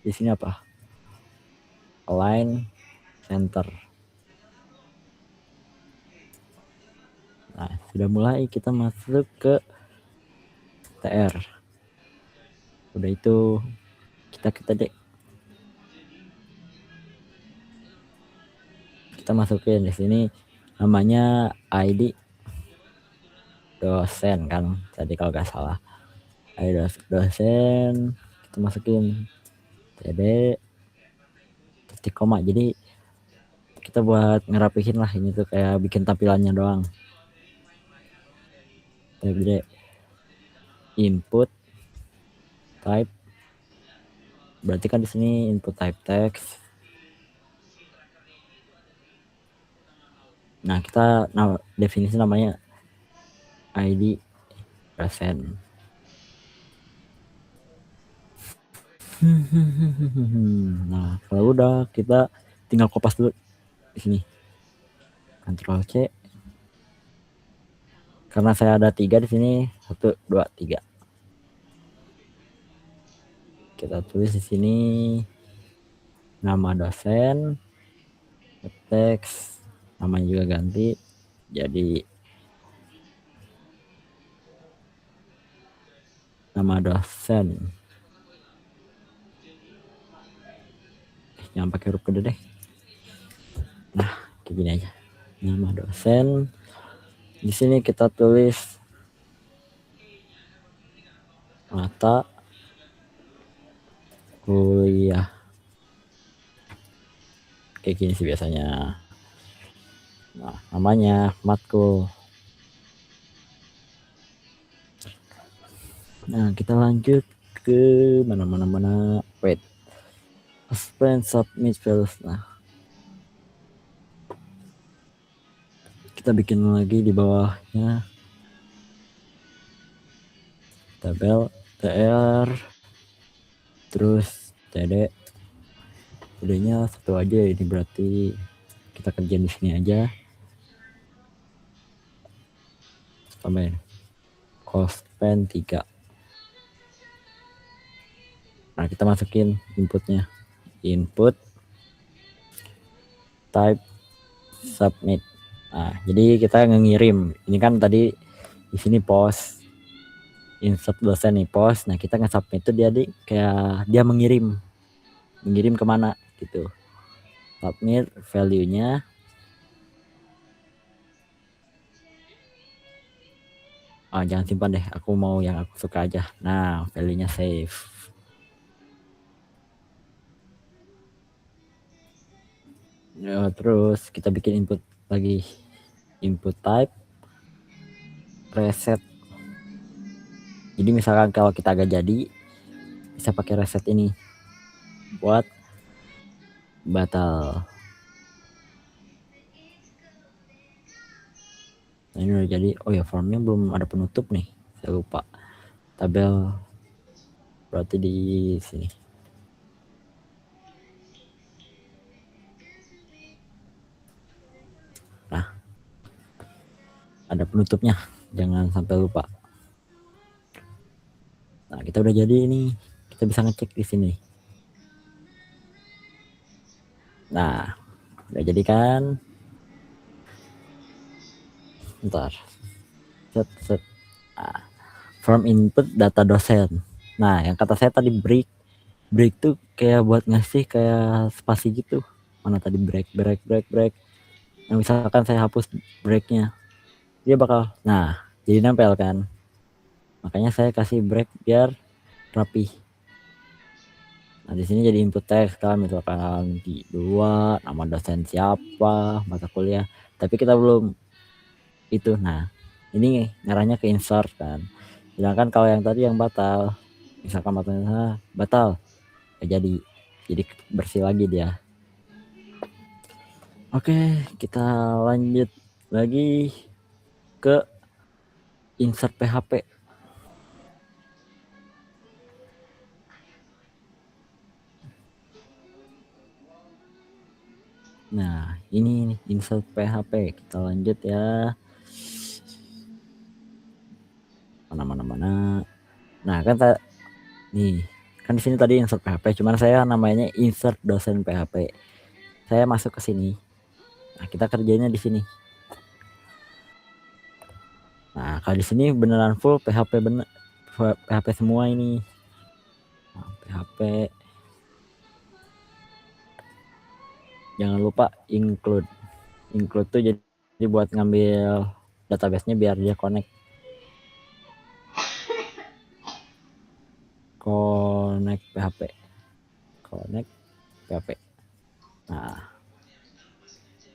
di sini apa? Align center. Nah, sudah mulai kita masuk ke TR. Udah itu kita deh. Kita masukin di sini namanya ID dosen kan tadi kalau nggak salah. ID dosen kita masukin td titik koma. Jadi kita buat ngerapihin lah, ini tuh kayak bikin tampilannya doang. Td input type, berarti kan di sini input type text. Nah, kita definisi namanya ID dosen. Nah, kalau udah kita tinggal kopas dulu di sini. Ctrl C. Karena saya ada 3 di sini, 1 2 3. Kita tulis di sini nama dosen, teks, namanya juga ganti jadi nama dosen. Jangan pakai huruf gede deh. Nah, kayak gini aja. Nama dosen. Di sini kita tulis mata kuliah. Kayak gini sih biasanya. Nah, namanya matkul. Nah, kita lanjut ke mana. Wait. Expand submit files. Nah, kita bikin lagi di bawahnya tabel tr, terus td. Td-nya satu aja, ini berarti kita kerjain di sini aja. Tambahin cost pen 3. Nah, kita masukin inputnya, input type submit. Nah, jadi kita ngirim. Ini kan tadi di sini post, insert dosen nih post. Nah, kita nge-submit itu dia kayak dia mengirim kemana gitu. Submit value-nya. Jangan simpan deh, aku mau yang aku suka aja. Nah, value-nya save. Ya, terus kita bikin input lagi, input type reset. Jadi misalkan kalau kita agak jadi, bisa pakai reset ini buat batal. Nah, ini udah jadi. Oh ya, formnya belum ada penutup nih, saya lupa. Tabel berarti di sini. Nah, ada penutupnya, jangan sampai lupa. Nah, kita udah jadi ini, kita bisa ngecek di sini. Nah, udah jadi kan? Ntar set. Nah, from input data dosen. Nah, yang kata saya tadi break tuh kayak buat ngasih kayak spasi gitu. Mana tadi break. Nah, misalkan saya hapus breaknya, dia bakal, nah, jadi nempel kan. Makanya saya kasih break biar rapi. Nah, di sini jadi input teks kan, misalkan di 2 nama dosen siapa, mata kuliah. Tapi kita belum itu. Nah, ini ngarahnya ke insert kan. Sedangkan kalau yang tadi yang batal, misalkan matanya batal, jadi bersih lagi dia. Oke, kita lanjut lagi ke insert PHP. Nah, ini nih insert PHP. Kita lanjut ya. Mana. Nah, kan nih, kan di sini tadi insert PHP, cuman saya namanya insert dosen PHP. Saya masuk ke sini. Nah, kita kerjanya di sini. Nah, kalau di sini beneran full PHP, bener PHP semua ini. Nah, PHP. Jangan lupa include tuh jadi buat ngambil database-nya biar dia connect PHP. Connect PHP. Nah,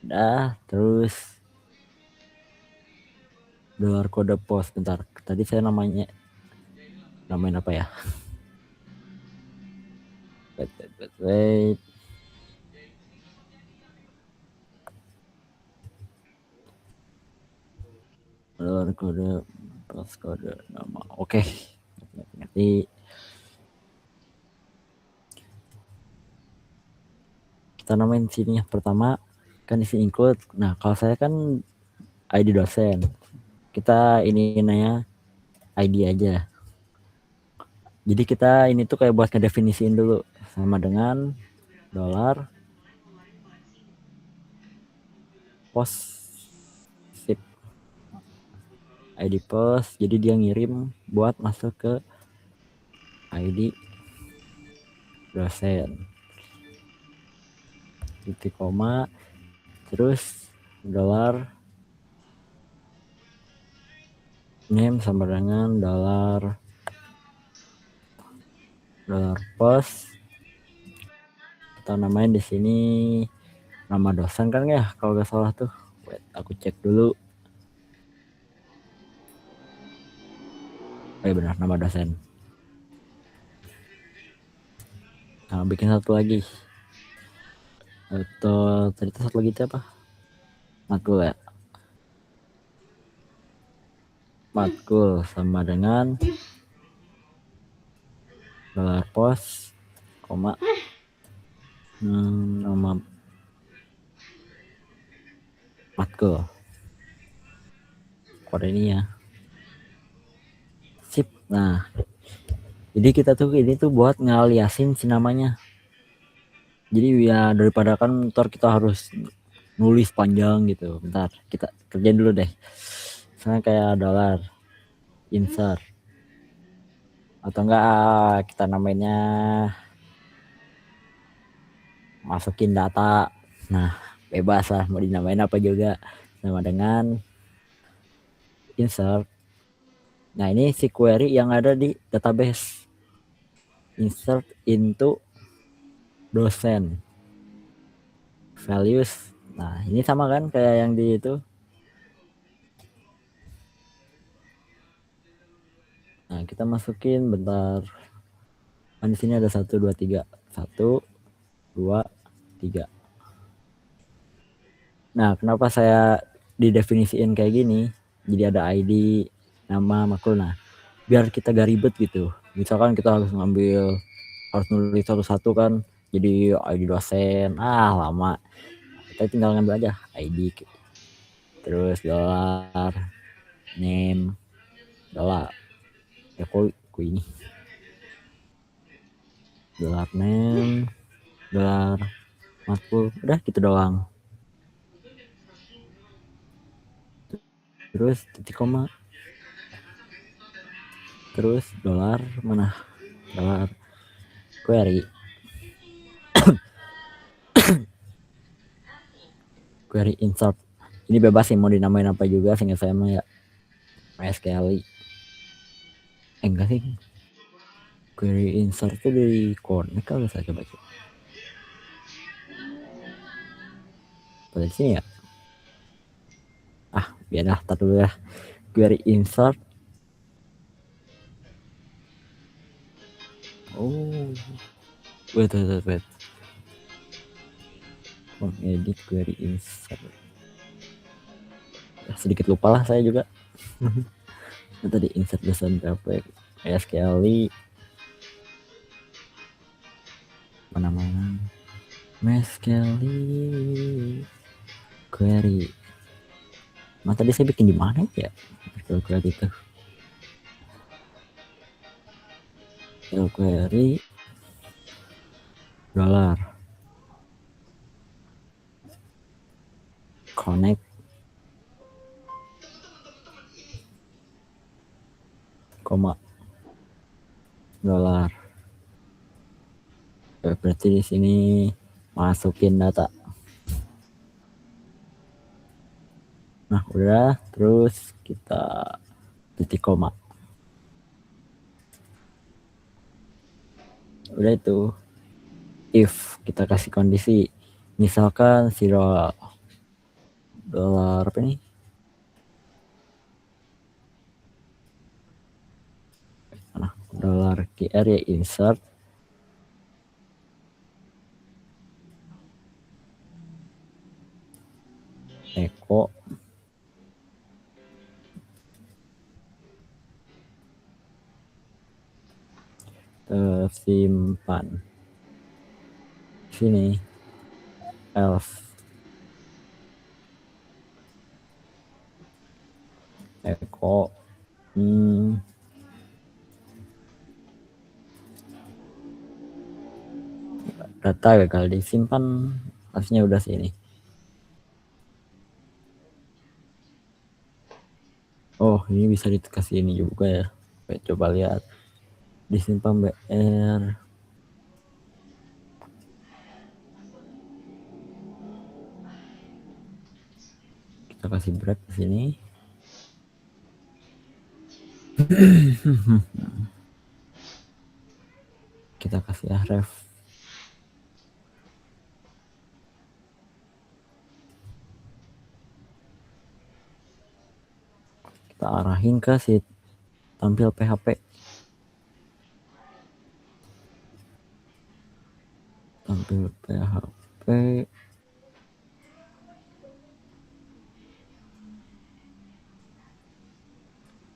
udah. Terus dolar kode post. Bentar, tadi saya namain apa ya? Wait. Dolar kode post kode nama. Oke. Nanti kita namain sini yang pertama kan isi include. Nah, kalau saya kan ID dosen, kita ini nanya ID aja. Jadi kita ini tuh kayak buat ngedefinisiin dulu, sama dengan dolar post sip ID post. Jadi dia ngirim buat masuk ke ID dosen, titik koma, terus dolar name sama dengan dolar post. Kita namain di sini nama dosen kan ya, kalau nggak salah tuh. Wait, aku cek dulu. Oh iya benar, nama dosen. Nah, bikin satu lagi. Atau tadi satu lagi itu apa? Matkul ya. Matkul sama dengan dolar post, koma, nama matkul. Kode ini ya. Sip. Nah, Jadi kita tuh ini tuh buat ngaliasin si namanya. Jadi ya daripada kan ntar kita harus nulis panjang gitu. Bentar, kita kerjain dulu deh. Misalnya kayak dollar, insert. Atau enggak kita namanya masukin data. Nah, bebas lah mau dinamain apa juga. Sama dengan insert. Nah, ini si query yang ada di database. Insert into dosen values. Nah, ini sama kan kayak yang di itu. Nah, kita masukin bentar. Kan di sini ada 1 2 3. 1 2 3. Nah, kenapa saya didefinisiin kayak gini? Jadi ada ID, nama, makhluk. Nah, biar kita gak ribet gitu. Misalkan kita harus nulis satu-satu kan, jadi ID dosen, lama. Kita tinggal ngambil aja ID, terus dollar, name, dollar. Ya kok ini dollar name, dollar makhluk, udah gitu doang. Terus titik koma, terus dolar mana, dolar query query insert. Ini bebas sih mau dinamain apa juga, sehingga saya mah ya MySQL. Enggak sih, query insert itu dari connect kalau saya coba pada sini ya. Biarlah, tar dulu ya. Query insert. Wait. Edit query insert. Ya, sedikit lupa lah saya juga. Tadi insert dosen berapa ya sekali mana sekali query. Tadi saya bikin di mana ya query itu? Query dollar connect koma dolar. Berarti di sini masukin data. Nah, udah, terus kita titik koma. Udah itu. If kita kasih kondisi, misalkan si dollar apa nih? Nah, dollar QR ya insert echo simpan sini else echo data gagal disimpan, harusnya udah sini. Oh, ini bisa dikasih ini juga ya. Coba lihat, disimpan BR. Kita kasih break ke sini. Kita kasih ref. Kita arahin ke si tampil PHP. Tampil PHP.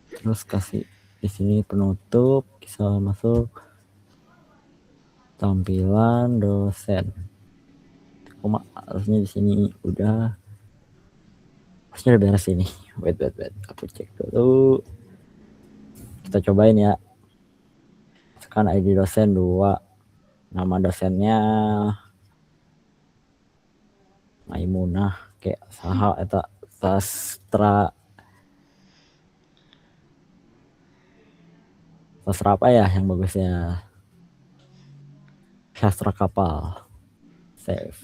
Terus kasih di sini penutup, bisa masuk tampilan dosen. Koma, harusnya di sini udah. Harusnya udah beres ini. Wait. Aku cek dulu. Kita cobain ya. kan ID dosen 2, nama dosennya Maimunah kayak saha eta sastra apa ya yang bagusnya, sastra kapal. Save.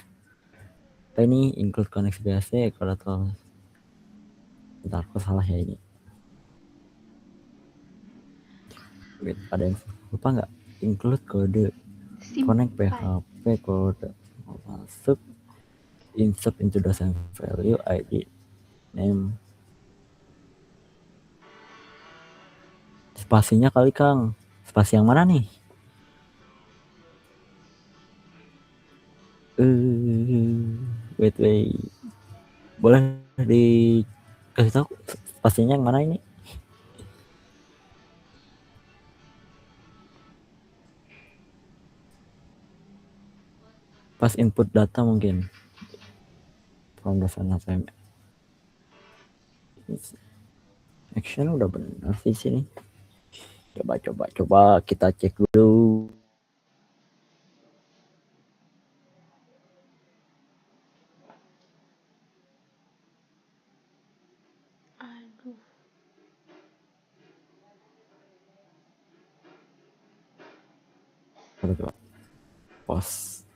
Apa ini include koneksi BAC kalau bentar aku salah ya ini. Wait, ada yang lupa nggak? Include kode connect PHP kode masuk insert into dosen value ID name. Spasinya kali Kang, spasi yang mana nih? Wait, boleh dikasih tahu spasinya yang mana ini? Pas input data mungkin from dosen HTML. Action udah benar sih sini. Coba kita cek dulu. Aduh. Coba post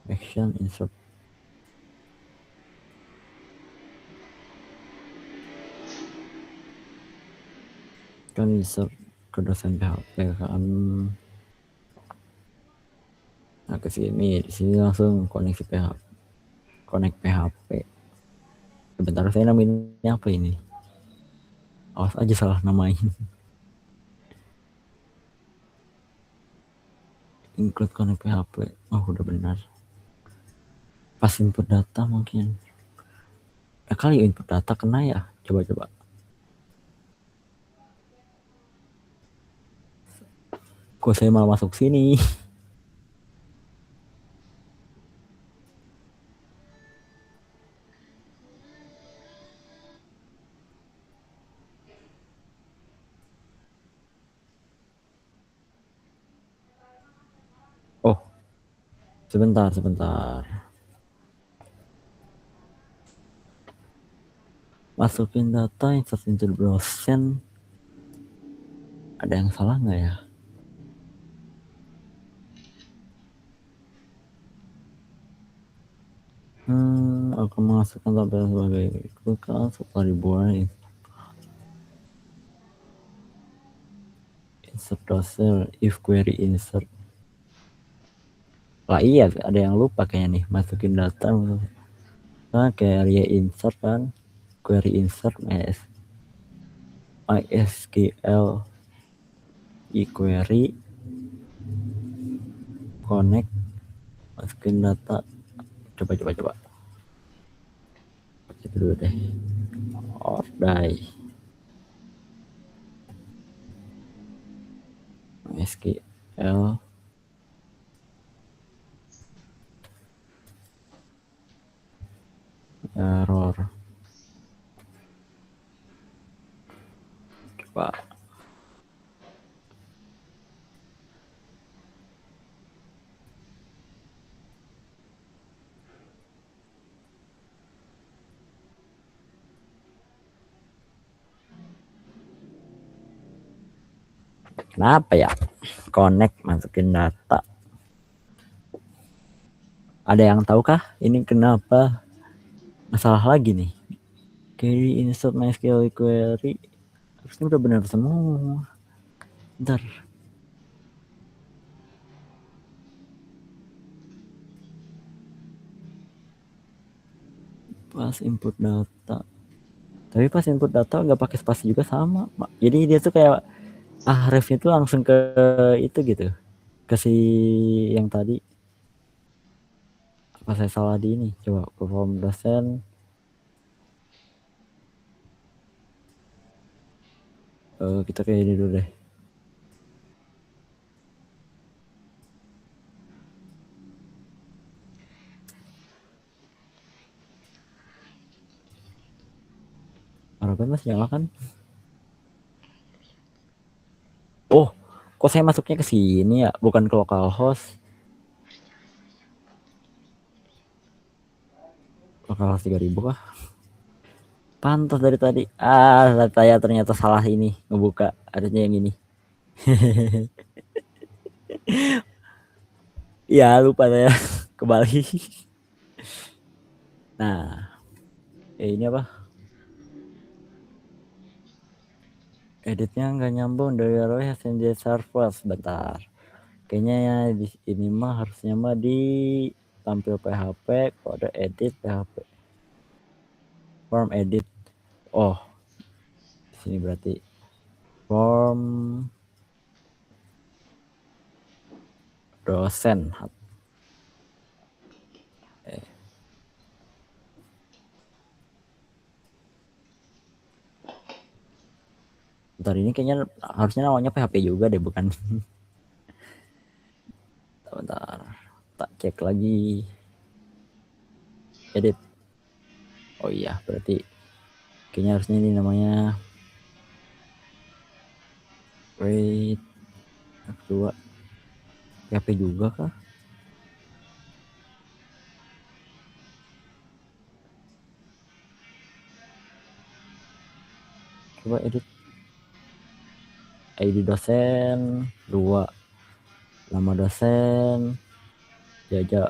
action insert. Kan insert ke dosen PHP kan. Nah ke sini, di sini langsung koneksi PHP. Connect PHP. Sebentar saya namanya apa ini? Awas aja salah namain. Include connect PHP. Oh udah benar. Pas input data mungkin. Kali input data kena ya. Coba. Kok saya malah masuk sini? Oh, sebentar. Masukin data insert into dosen. Ada yang salah nggak ya? Aku masukkan tabel sebagai berikut kan setelah dibuat insert dosen if query insert. Lah iya ada yang lupa kayaknya nih masukin data nah query insert kan query insert MySQL query connect masukin data. Coba itu dulu deh. Ordai MySQL error. Coba kenapa ya connect masukin data, ada yang tahu kah ini kenapa masalah lagi nih? Query insert MySQL query harusnya udah benar semua. Bentar. Pas input data. Tapi pas input data nggak pakai spasi juga sama. Jadi dia tuh kayak refnya tuh langsung ke itu gitu. Ke si yang tadi. Apa saya salah di ini? Coba perform dosen. Kita kayak ini dulu deh. Harapan masih nyala kan? Kok saya masuknya ke sini ya, bukan ke localhost. Localhost 3000 kah? Pantas dari tadi. Saya ternyata salah ini ngebuka. Harusnya yang ini. Ya lupa saya kembali. Nah, ini apa? Editnya nggak nyambung dari Roy SNJ server. Bentar. Kayaknya ya di ini mah harusnya mah di tampil PHP kode edit PHP form edit. Oh, di sini berarti form dosen. Bentar, ini kayaknya harusnya namanya PHP juga deh, bukan? Bentar, tak cek lagi. Edit. Oh iya, berarti kayaknya harusnya ini namanya wait F2 PHP juga kah? Coba edit. ID dosen 2, nama dosen, jajak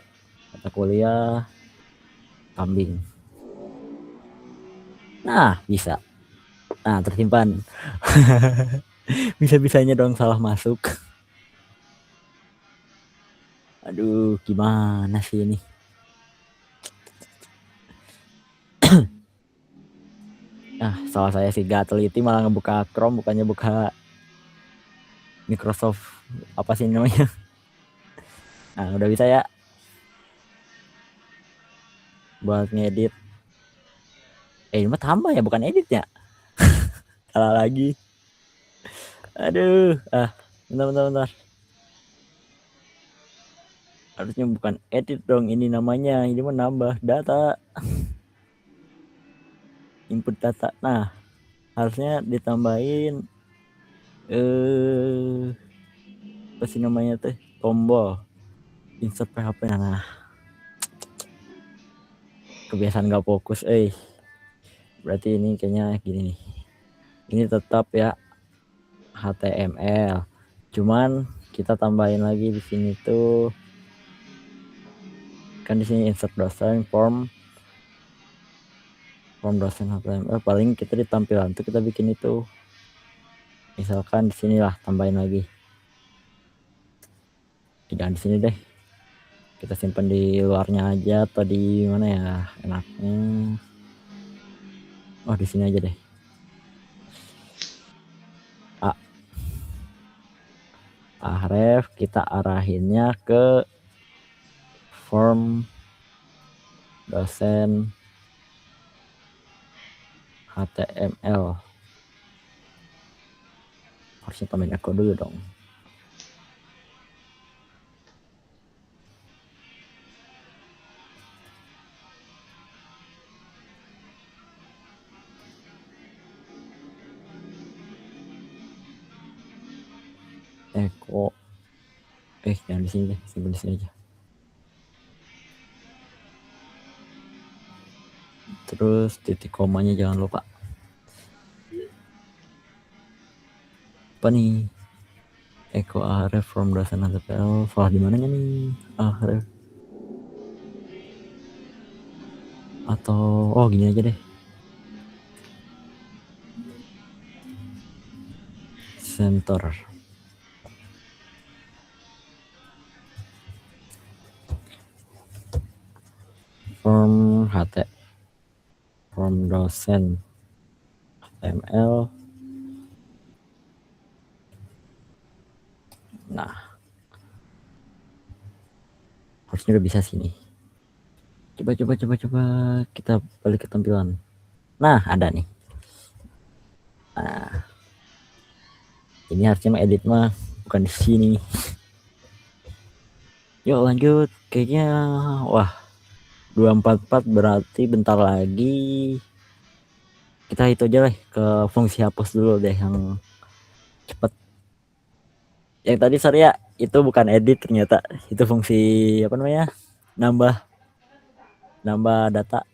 mata kuliah, kambing. Nah, bisa. Nah, tersimpan. Bisa-bisanya dong salah masuk. Aduh, gimana sih ini? Salah saya sih, gak teliti malah ngebuka Chrome bukannya buka Microsoft apa sih namanya. Nah, udah bisa ya buat ngedit. Ini mah tambah ya, bukan edit ya. Salah lagi. Aduh, bentar. Harusnya bukan edit dong ini namanya, ini mah nambah data. Input data. Nah, harusnya ditambahin apa sih namanya teh, tombol insert PHP. Nah, kebiasaan gak fokus. Berarti ini kayaknya gini nih. Ini tetap ya HTML. Cuman kita tambahin lagi di sini tuh. Kan di sini insert dosen form dosen HTML. Paling kita di tampilan tuh kita bikin itu. Misalkan di sinilah tambahin lagi. Jangan di sini deh. Kita simpan di luarnya aja atau di mana ya enaknya. Oh, di sini aja deh. Ref kita arahinnya ke form dosen HTML. Harusnya tambahin echo dulu dong. Echo. Jangan di sini deh, simpan di sini aja. Terus titik komanya jangan lupa. Apa nih? Echo ref from dosen HTML. Salah di mananya nih? Ref. Atau gini aja deh. Center. Form dosen HTML. Nah, harusnya udah bisa sini. Coba kita balik ke tampilan. Nah, ada nih. Nah, ini harusnya mah edit mah bukan di sini. Yuk lanjut. Kayaknya 244 berarti bentar lagi kita itu aja lah ke fungsi hapus dulu deh yang cepet. Yang tadi sorry ya, itu bukan edit ternyata. Itu fungsi apa namanya? Nambah data.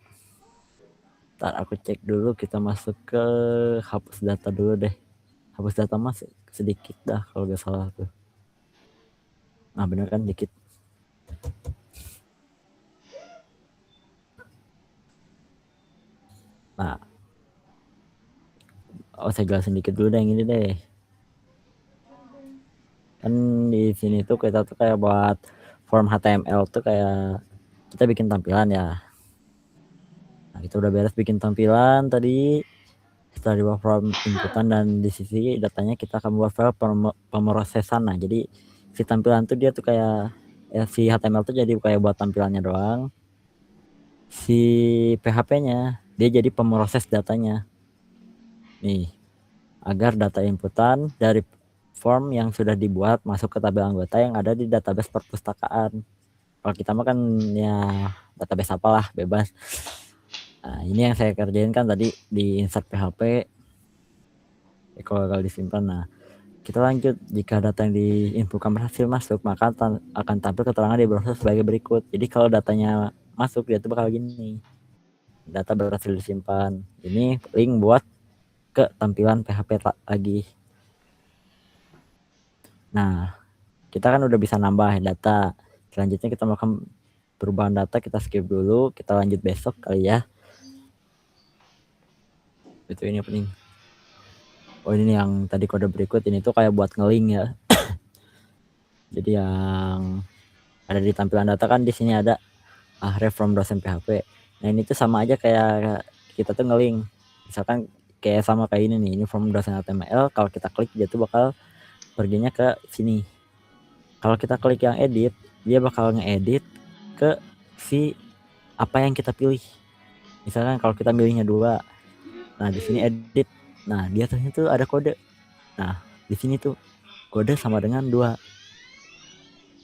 Ntar aku cek dulu, kita masuk ke hapus data dulu deh. Hapus data mas sedikit dah kalau gak salah tuh. Nah bener kan dikit. Nah, saya jelasin dikit dulu deh yang ini deh. Kan di sini tuh kita tuh kayak buat form HTML tuh kayak kita bikin tampilan ya. Nah kita udah beres bikin tampilan tadi. Setelah di form inputan dan di sisi datanya kita akan buat file pemrosesan. Nah jadi si tampilan tuh dia tuh kayak si HTML tuh jadi kayak buat tampilannya doang. Si PHP-nya dia jadi pemroses datanya. Nih, agar data inputan dari form yang sudah dibuat masuk ke tabel anggota yang ada di database perpustakaan. Kalau kita mah kan ya database apalah bebas. Nah, ini yang saya kerjain kan tadi di insert PHP. Kalau disimpan. Nah, kita lanjut. Jika data yang diinputkan berhasil masuk, maka akan tampil keterangan di browser sebagai berikut. Jadi kalau datanya masuk dia tuh bakal gini. Data berhasil disimpan. Ini link buat ke tampilan PHP lagi. Nah, kita kan udah bisa nambah data. Selanjutnya kita melakukan perubahan data, kita skip dulu, kita lanjut besok kali ya. Itu ini opening. Oh ini yang tadi kode berikut ini tuh kayak buat ngelink ya. Jadi yang ada di tampilan data kan di sini ada ref from dosen PHP. Nah ini tuh sama aja kayak kita tuh ngelink. Misalkan kayak sama kayak ini nih, ini from dosen HTML, kalau kita klik dia tuh bakal perginya ke sini. Kalau kita klik yang edit, dia bakal ngeedit ke si apa yang kita pilih. Misalkan kalau kita pilihnya 2. Nah, di sini edit. Nah, di atasnya tuh ada kode. Nah, di sini tuh kode sama dengan 2.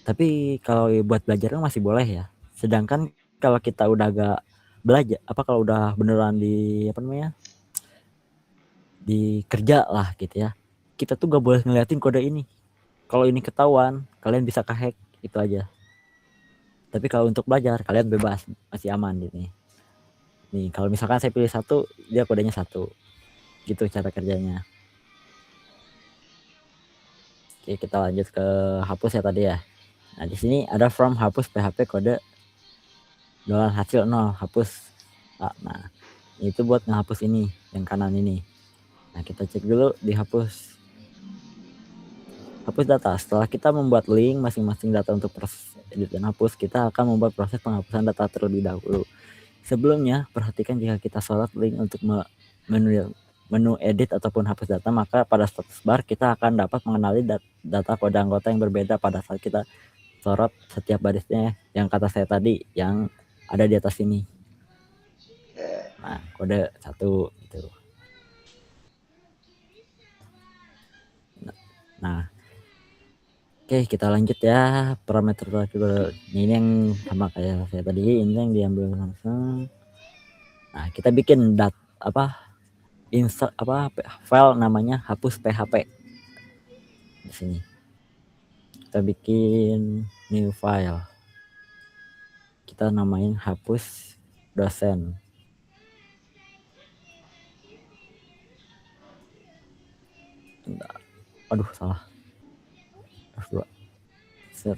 Tapi kalau buat belajar kan masih boleh ya. Sedangkan kalau kita udah agak belajar, kalau udah beneran di di kerja lah gitu ya, kita tuh gak boleh ngeliatin kode ini. Kalau ini ketahuan, kalian bisa kehack, itu aja. Tapi kalau untuk belajar kalian bebas, masih aman gitu nih. Kalau misalkan saya pilih 1, dia kodenya 1. Gitu cara kerjanya. Oke, kita lanjut ke hapus ya tadi ya. Nah di sini ada from hapus PHP kode $hasil 0 hapus. Nah itu buat ngehapus ini yang kanan ini. Nah kita cek dulu di hapus data. Setelah kita membuat link masing-masing data untuk proses edit dan hapus, kita akan membuat proses penghapusan data terlebih dahulu. Sebelumnya perhatikan jika kita sorot link untuk menu edit ataupun hapus data, maka pada status bar kita akan dapat mengenali data kode anggota yang berbeda pada saat kita sorot setiap barisnya yang kata saya tadi yang ada di atas ini. Nah kode 1 gitu. Nah oke, kita lanjut ya. Parameter terakhir ini yang sama kayak saya tadi, ini yang diambil langsung. Nah kita bikin insert file namanya hapus PHP. Di sini kita bikin new file, kita namain hapus dosen. Aduh salah, 2 set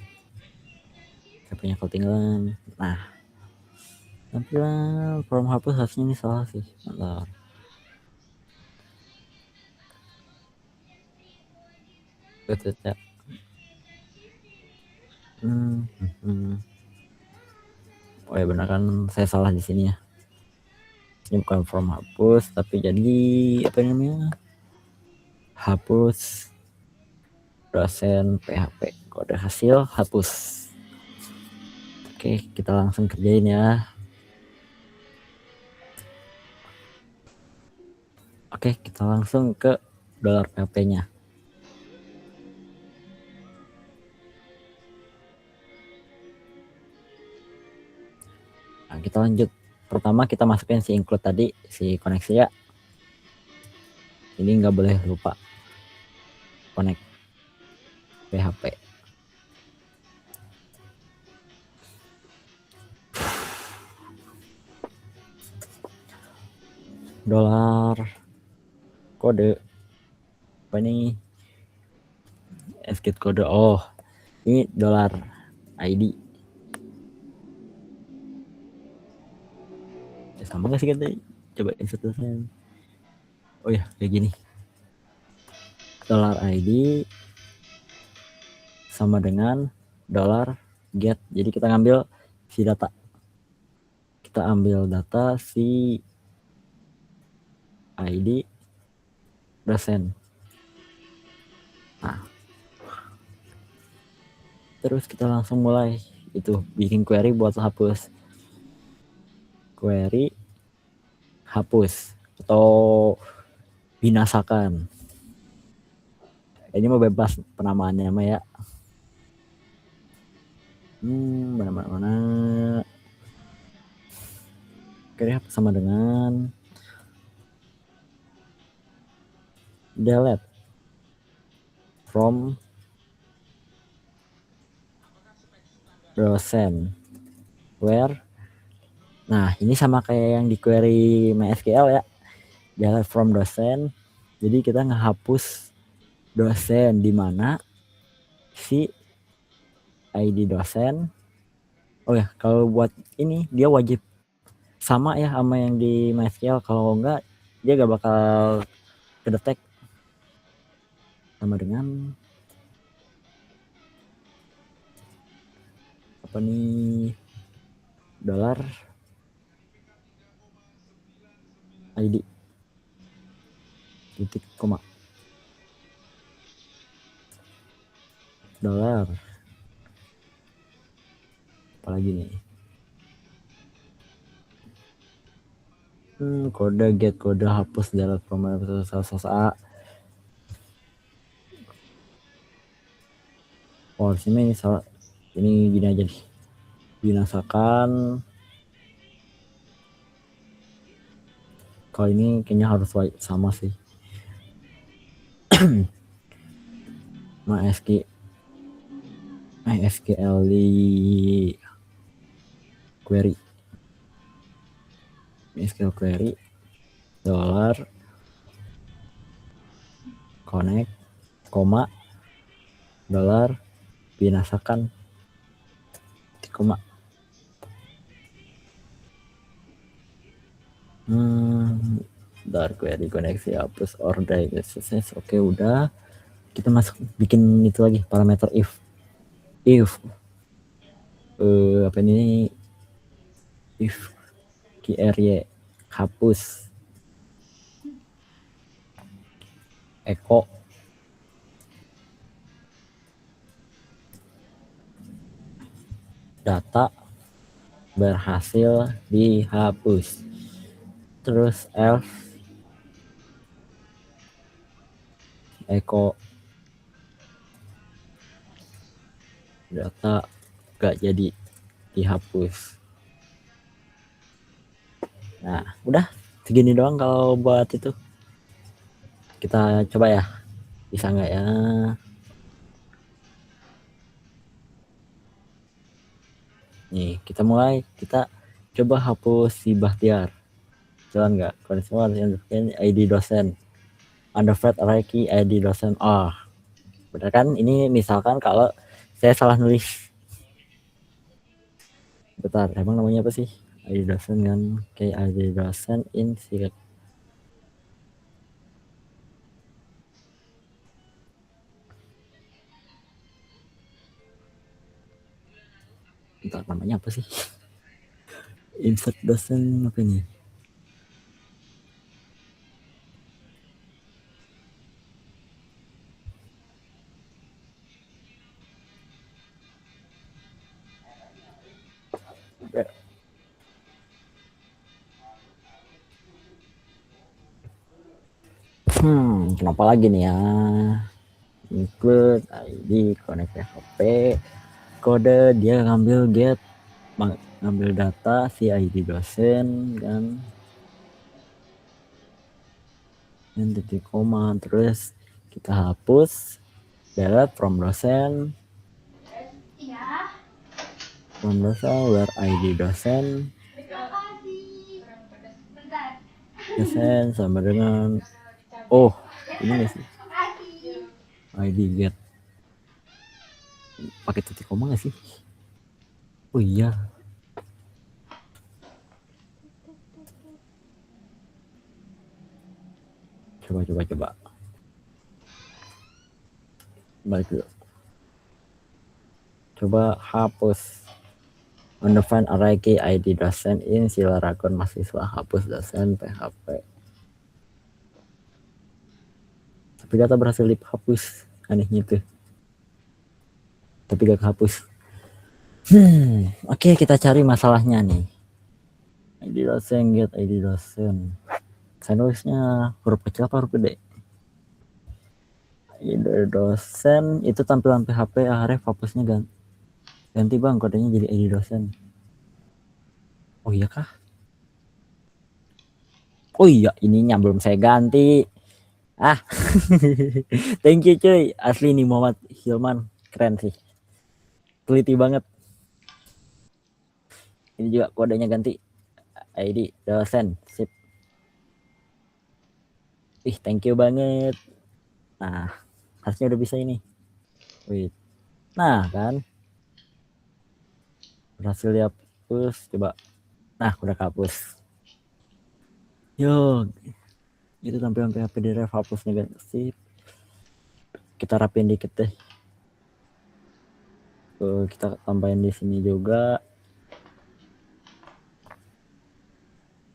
saya punya ketinggalan. Nah tampilan form hapus harusnya ini salah sih. Bentar. Betul ya. Oh ya benar kan, saya salah di sini ya. Ini bukan form hapus tapi jadi apa namanya, hapus dosen PHP kode hasil hapus. Oke kita langsung kerjain ya. Oke kita langsung ke $PHP nya. Nah, kita lanjut. Pertama kita masukin si include tadi, si koneksi ya. Ini nggak boleh lupa connect. PHP. Dolar kode apa nih? Escape kode. Oh, ini dolar ID. Ya, sama gak sih kita? Coba insert dosen. Oh ya, kayak gini. Dolar ID sama dengan dolar get. Jadi kita ngambil si data. Kita ambil data si ID dosen. Nah, terus kita langsung mulai itu bikin query buat hapus. Query hapus atau binasakan. Ini mau bebas penamaannya mah ya. Mana. Query hapus sama dengan delete from dosen where. Nah, ini sama kayak yang di query MySQL ya. Delete from dosen. Jadi kita ngehapus dosen di mana si ID dosen. Oh ya, kalau buat ini dia wajib sama ya sama yang di MySQL. Kalau enggak dia gak bakal kedetek. Sama dengan apa nih, dolar ID titik koma dolar apalagi nih, kode get kode hapus delete from A. Oh sini ini salah, ini gini aja nih, binasakan. Kalau ini kayaknya harus sama sih. MySQL query, MySQL query dolar connect koma dolar binasakan koma. Dolar query koneksi hapus order sukses. Oke, udah. Kita masuk bikin itu lagi, parameter if apa ini, if qry hapus echo data berhasil dihapus. Terus else echo data gak jadi dihapus. Nah, udah segini doang kalau buat itu. Kita coba ya, bisa nggak ya? Nih, kita mulai. Kita coba hapus si Bahtiar. Jalan nggak? Kondisi ID dosen. Underfed array key ID dosen. Bener kan? Ini misalkan kalau saya salah nulis. Bentar, emang namanya apa sih? ID dosen kan? Kayak ID dosen in select. Bentar, namanya apa sih? Insert dosen apa ini? Kenapa lagi nih ya? Include ID connect PHP kode, dia ngambil get, ngambil data si ID dosen kan, dan titik koma, terus kita hapus delete from dosen where id dosen sama dengan ini nggak sih id get pakai titik koma nggak sih? Oh iya, coba balik dulu, coba hapus undefined array key id dosen in silarakon mahasiswa, hapus dosen php, tapi data berhasil dihapus, anehnya tuh, tapi gak kehapus. Oke, kita cari masalahnya nih. id dosen get id dosen, saya nulisnya huruf kecil apa huruf gede? id dosen itu tampilan php href hapusnya ganti bang, kodenya jadi id dosen. Oh iya kah? Oh iya, ininya belum saya ganti. Thank you cuy, asli nih Muhammad Hilman, keren sih, teliti banget. Ini juga kodenya ganti, id dosen, sip. Thank you banget. Nah, harusnya udah bisa ini. Wait, nah kan berhasil dihapus, coba. Nah, udah kehapus. Yo, itu tampilan PHP di ref hapusnya kan, sip. Kita rapiin dikit deh. Kita tambahin di sini juga.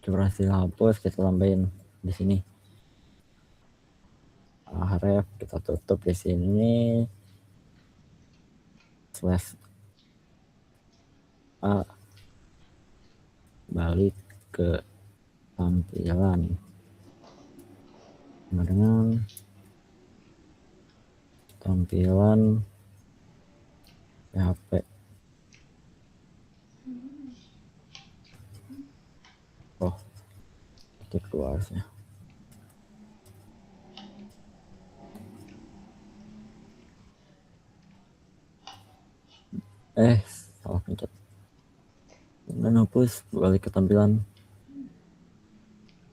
Coba hasil hapus, kita tambahin di sini. Href kita tutup di sini. Slash a balik ke tampilan sama dengan tampilan PHP. Itu keluar harusnya. Salah pencet. Dan hapus, balik ke tampilan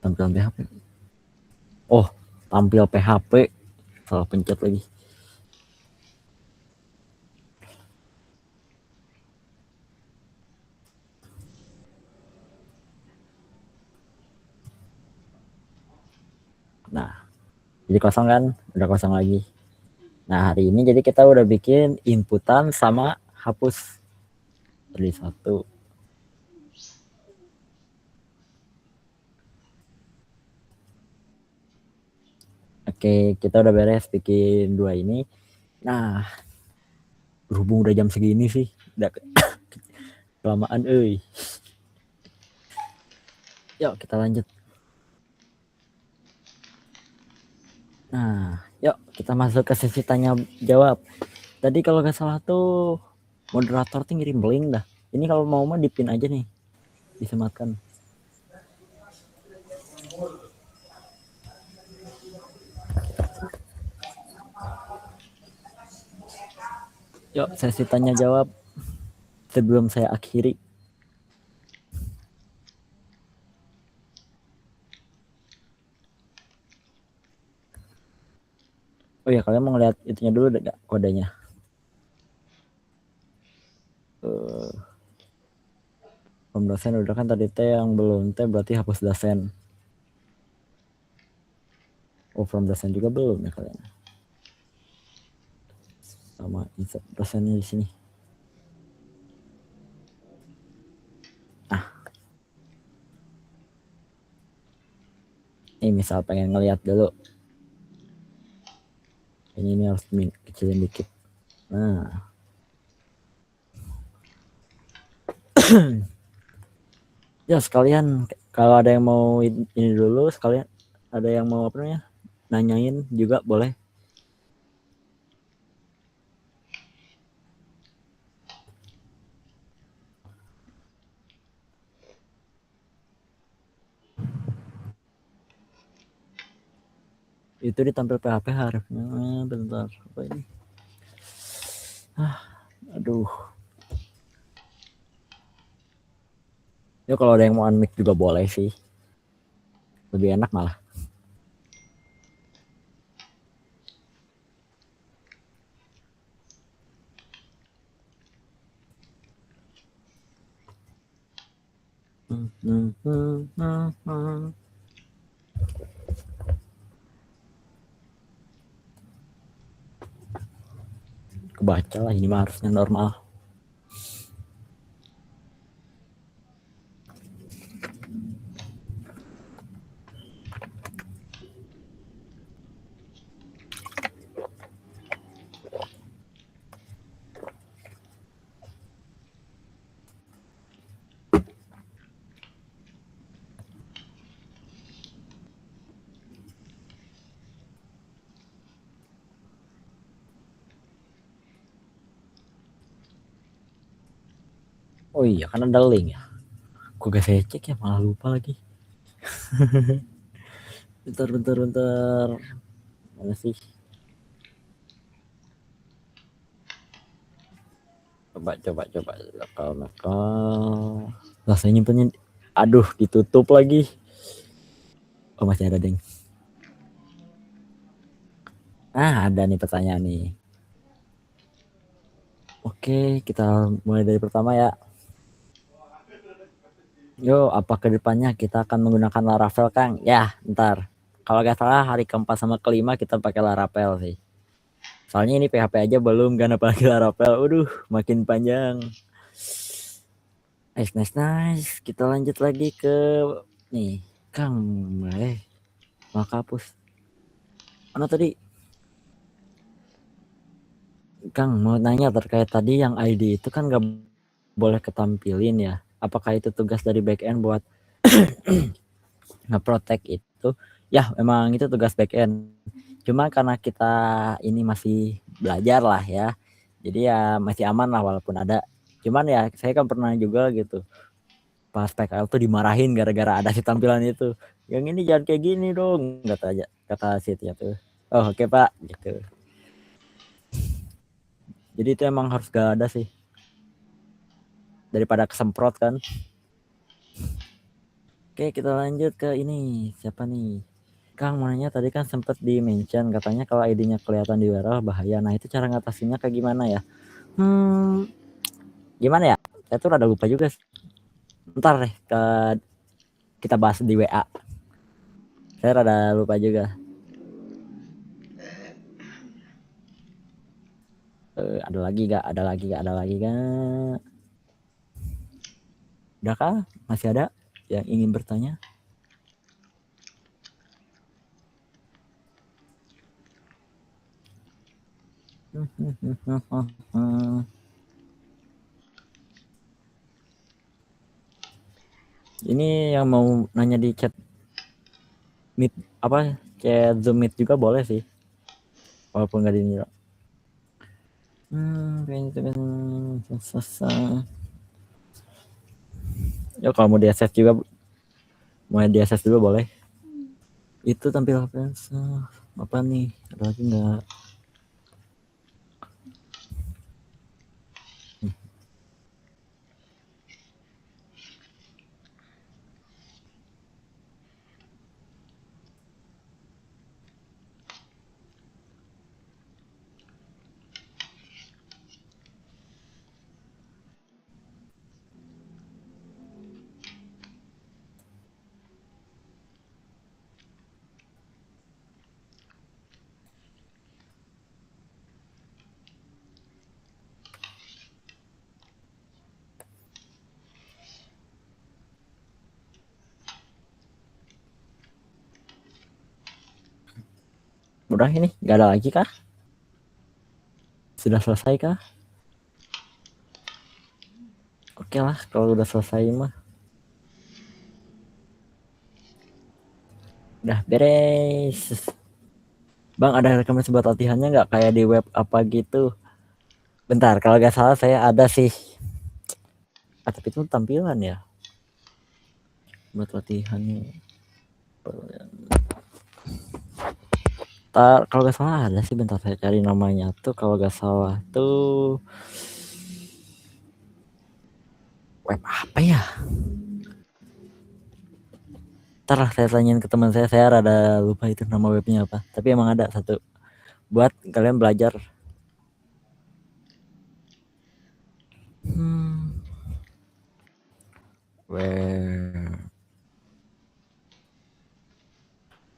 PHP. Tampil PHP, salah pencet lagi. Nah, jadi kosong kan, udah kosong lagi. Nah, hari ini jadi kita udah bikin inputan sama hapus jadi satu. Oke, kita udah beres bikin dua ini. Nah, berhubung udah jam segini sih, udah kelamaan Yuk kita lanjut. Nah, yuk kita masuk ke sesi tanya jawab. Tadi kalau nggak salah tuh moderator tuh ngirim link dah. Ini kalau mau mah dipin aja nih, disematkan. Yuk sesi tanya jawab sebelum saya akhiri. Oh ya, kalian mau ngeliat itunya dulu enggak, kodenya? From dosen udah kan tadi teh, yang belum teh berarti hapus dosen. From dosen juga belum ya kalian. Sama insert dosennya di sini. Ini misal pengen ngeliat dulu. Ini harus kecilin dikit. Nah. Ya sekalian kalau ada yang mau ini dulu, sekalian ada yang mau apa namanya nanyain juga boleh. Itu ditampil PHP harusnya. Bentar, apa ini? Aduh. Ya kalau ada yang mau unmute juga boleh sih. Lebih enak malah. Kebaca lah, ini mah harusnya normal. Oh iya, kan ada link ya. Gue gak saya cek ya, malah lupa lagi. bentar. Mana sih? Coba. Nakal. Lah saya nyimpennya. Aduh, ditutup lagi. Oh masih ada deng. Ada nih pertanyaan nih. Oke, kita mulai dari pertama ya. Yo, apa kedepannya kita akan menggunakan Laravel, Kang? Ya, ntar. Kalau gak salah hari keempat sama kelima kita pakai Laravel sih. Soalnya ini PHP aja belum, kan apalagi Laravel. Waduh, makin panjang. Nice. Kita lanjut lagi ke nih, Kang. Mau hapus. Mana tadi? Kang, mau nanya terkait tadi yang ID itu kan gak boleh ketampilin ya. Apakah itu tugas dari backend buat nge-protect itu? Ya, memang itu tugas backend. Cuma karena kita ini masih belajar lah ya. Jadi ya masih aman lah walaupun ada. Cuman ya saya kan pernah juga gitu. Pas PKL tuh dimarahin gara-gara ada si tampilan itu. Yang ini jangan kayak gini dong, kata Sitya tuh. Oh, oke, Pak, gitu. Jadi itu emang harus gak ada sih. Daripada kesemprot kan. Oke, kita lanjut ke ini. Siapa nih? Kang mau nanya, tadi kan sempat di mention katanya kalau ID-nya kelihatan di URL bahaya. Nah, itu cara ngatasinnya kayak gimana ya? Gimana ya? Saya tuh rada lupa juga. Ntar deh kita bahas di WA. Saya rada lupa juga. Ada lagi gak? Udahkah? Masih ada yang ingin bertanya? Ini yang mau nanya di chat Meet apa? Chat Zoom Meet juga boleh sih. Walaupun nggak dinilai. Ya kalau mau diakses juga, boleh. Itu tampil apa nih? Ada lagi nggak? Udah ini, nggak ada lagi kah? Sudah selesai kah? Oke lah, kalau udah selesai mah. Udah beres. Bang, ada rekomendasi buat latihannya nggak? Kayak di web apa gitu? Bentar, kalau nggak salah saya ada sih. Tapi itu tampilan ya. Buat latihannya. Kalau gak salah ada sih, bentar saya cari namanya tuh. Kalau gak salah tuh web apa ya? Ntar lah saya tanyain ke teman saya rada lupa itu nama webnya apa. Tapi emang ada satu buat kalian belajar.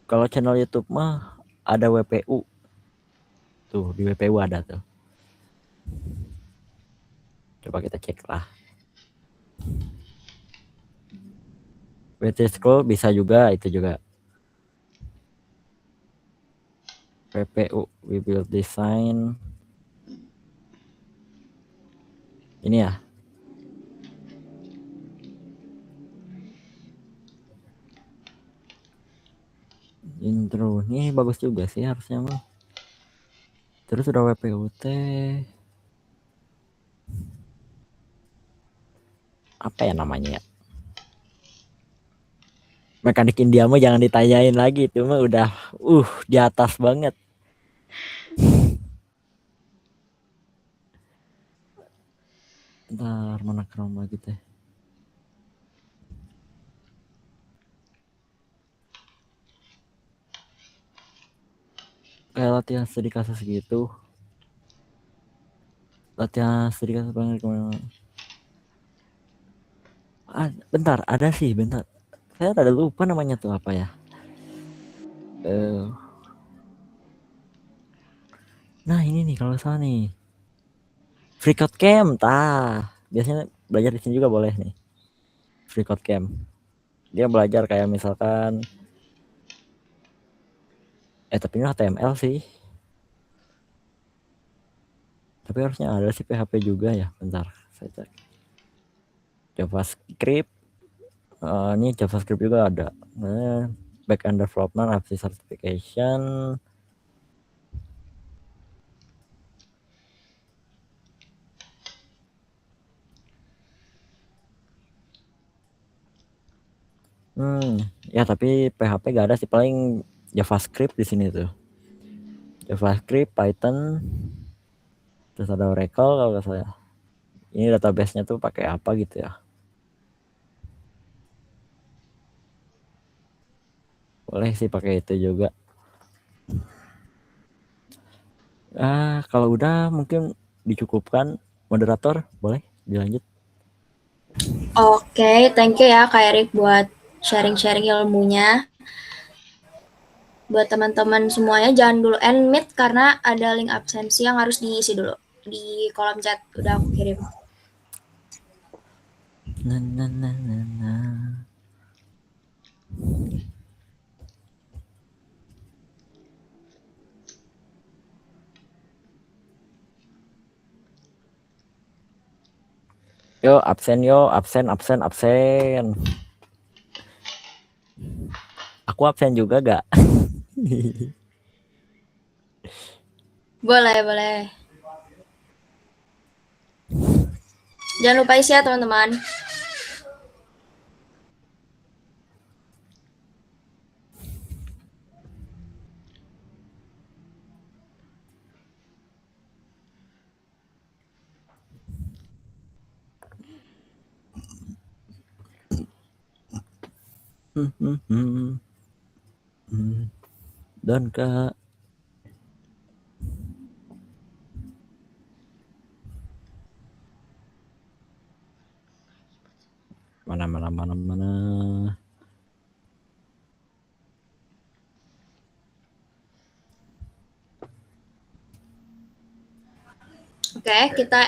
Kalau channel YouTube mah ada WPU. Tuh di WPU ada tuh. Coba kita cek lah. WT School bisa juga, itu juga. WPU, We Build Design. Ini ya. Intro ini bagus juga sih harusnya mah. Terus udah WPUT. Apa ya namanya ya? Mekanik India mah jangan ditanyain lagi, itu mah udah di atas banget. Ntar mana Chrome lagi teh. Kayak latihan studi kasus gitu. Latihan studi kasus banget kemana. Bentar, ada sih, bentar. Saya ada lupa namanya tuh apa ya. Nah ini nih kalau salah nih. Free Code Camp, biasanya belajar di sini juga boleh nih. Free Code Camp. Dia belajar kayak misalkan tapi ini HTML sih. Tapi harusnya ada sih PHP juga ya. Bentar, saya cek. JavaScript. Ini JavaScript juga ada. Backend development, API certification. Ya tapi PHP gak ada sih, paling JavaScript di sini tuh. JavaScript, Python, terus ada Oracle kalau nggak salah. Ini database-nya tuh pakai apa gitu ya? Boleh sih pakai itu juga. Kalau udah mungkin dicukupkan. Moderator, boleh dilanjut. Oke, thank you ya Kak Erik buat sharing-sharing ilmunya. Buat teman-teman semuanya jangan dulu end meet karena ada link absensi yang harus diisi dulu di kolom chat, udah aku kirim. Yo absen, absen. Aku absen juga gak? Boleh. Jangan lupa isi ya teman-teman. Dan Kak. Mana. Oke, kita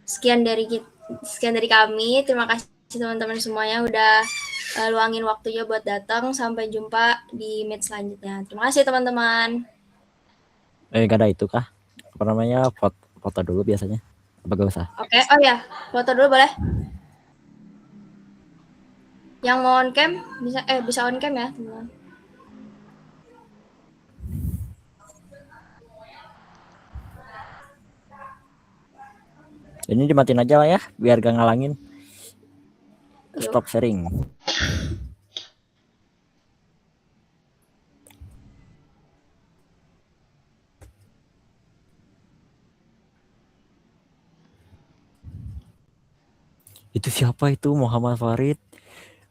sekian dari kami. Terima kasih teman-teman semuanya udah luangin waktunya buat datang. Sampai jumpa di meet selanjutnya. Terima kasih teman-teman. Gak ada itu kah? Apa namanya? Foto dulu biasanya. Apa gak usah? Oke, oh ya, foto dulu boleh. Yang mau on cam bisa on cam ya, teman-teman. Ini dimatiin aja lah ya, biar gak ngalangin. Stop sharing. Itu siapa itu Muhammad Farid?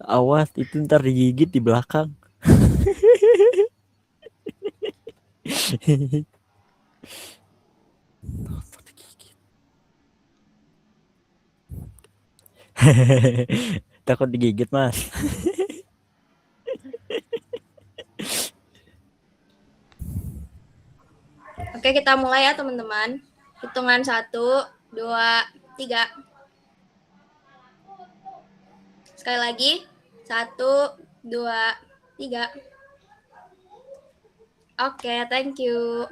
Awas itu ntar digigit di belakang. Takut digigit mas. Oke, kita mulai ya teman-teman. Hitungan 1, 2, 3. Sekali lagi. 1, 2, 3. Oke, thank you.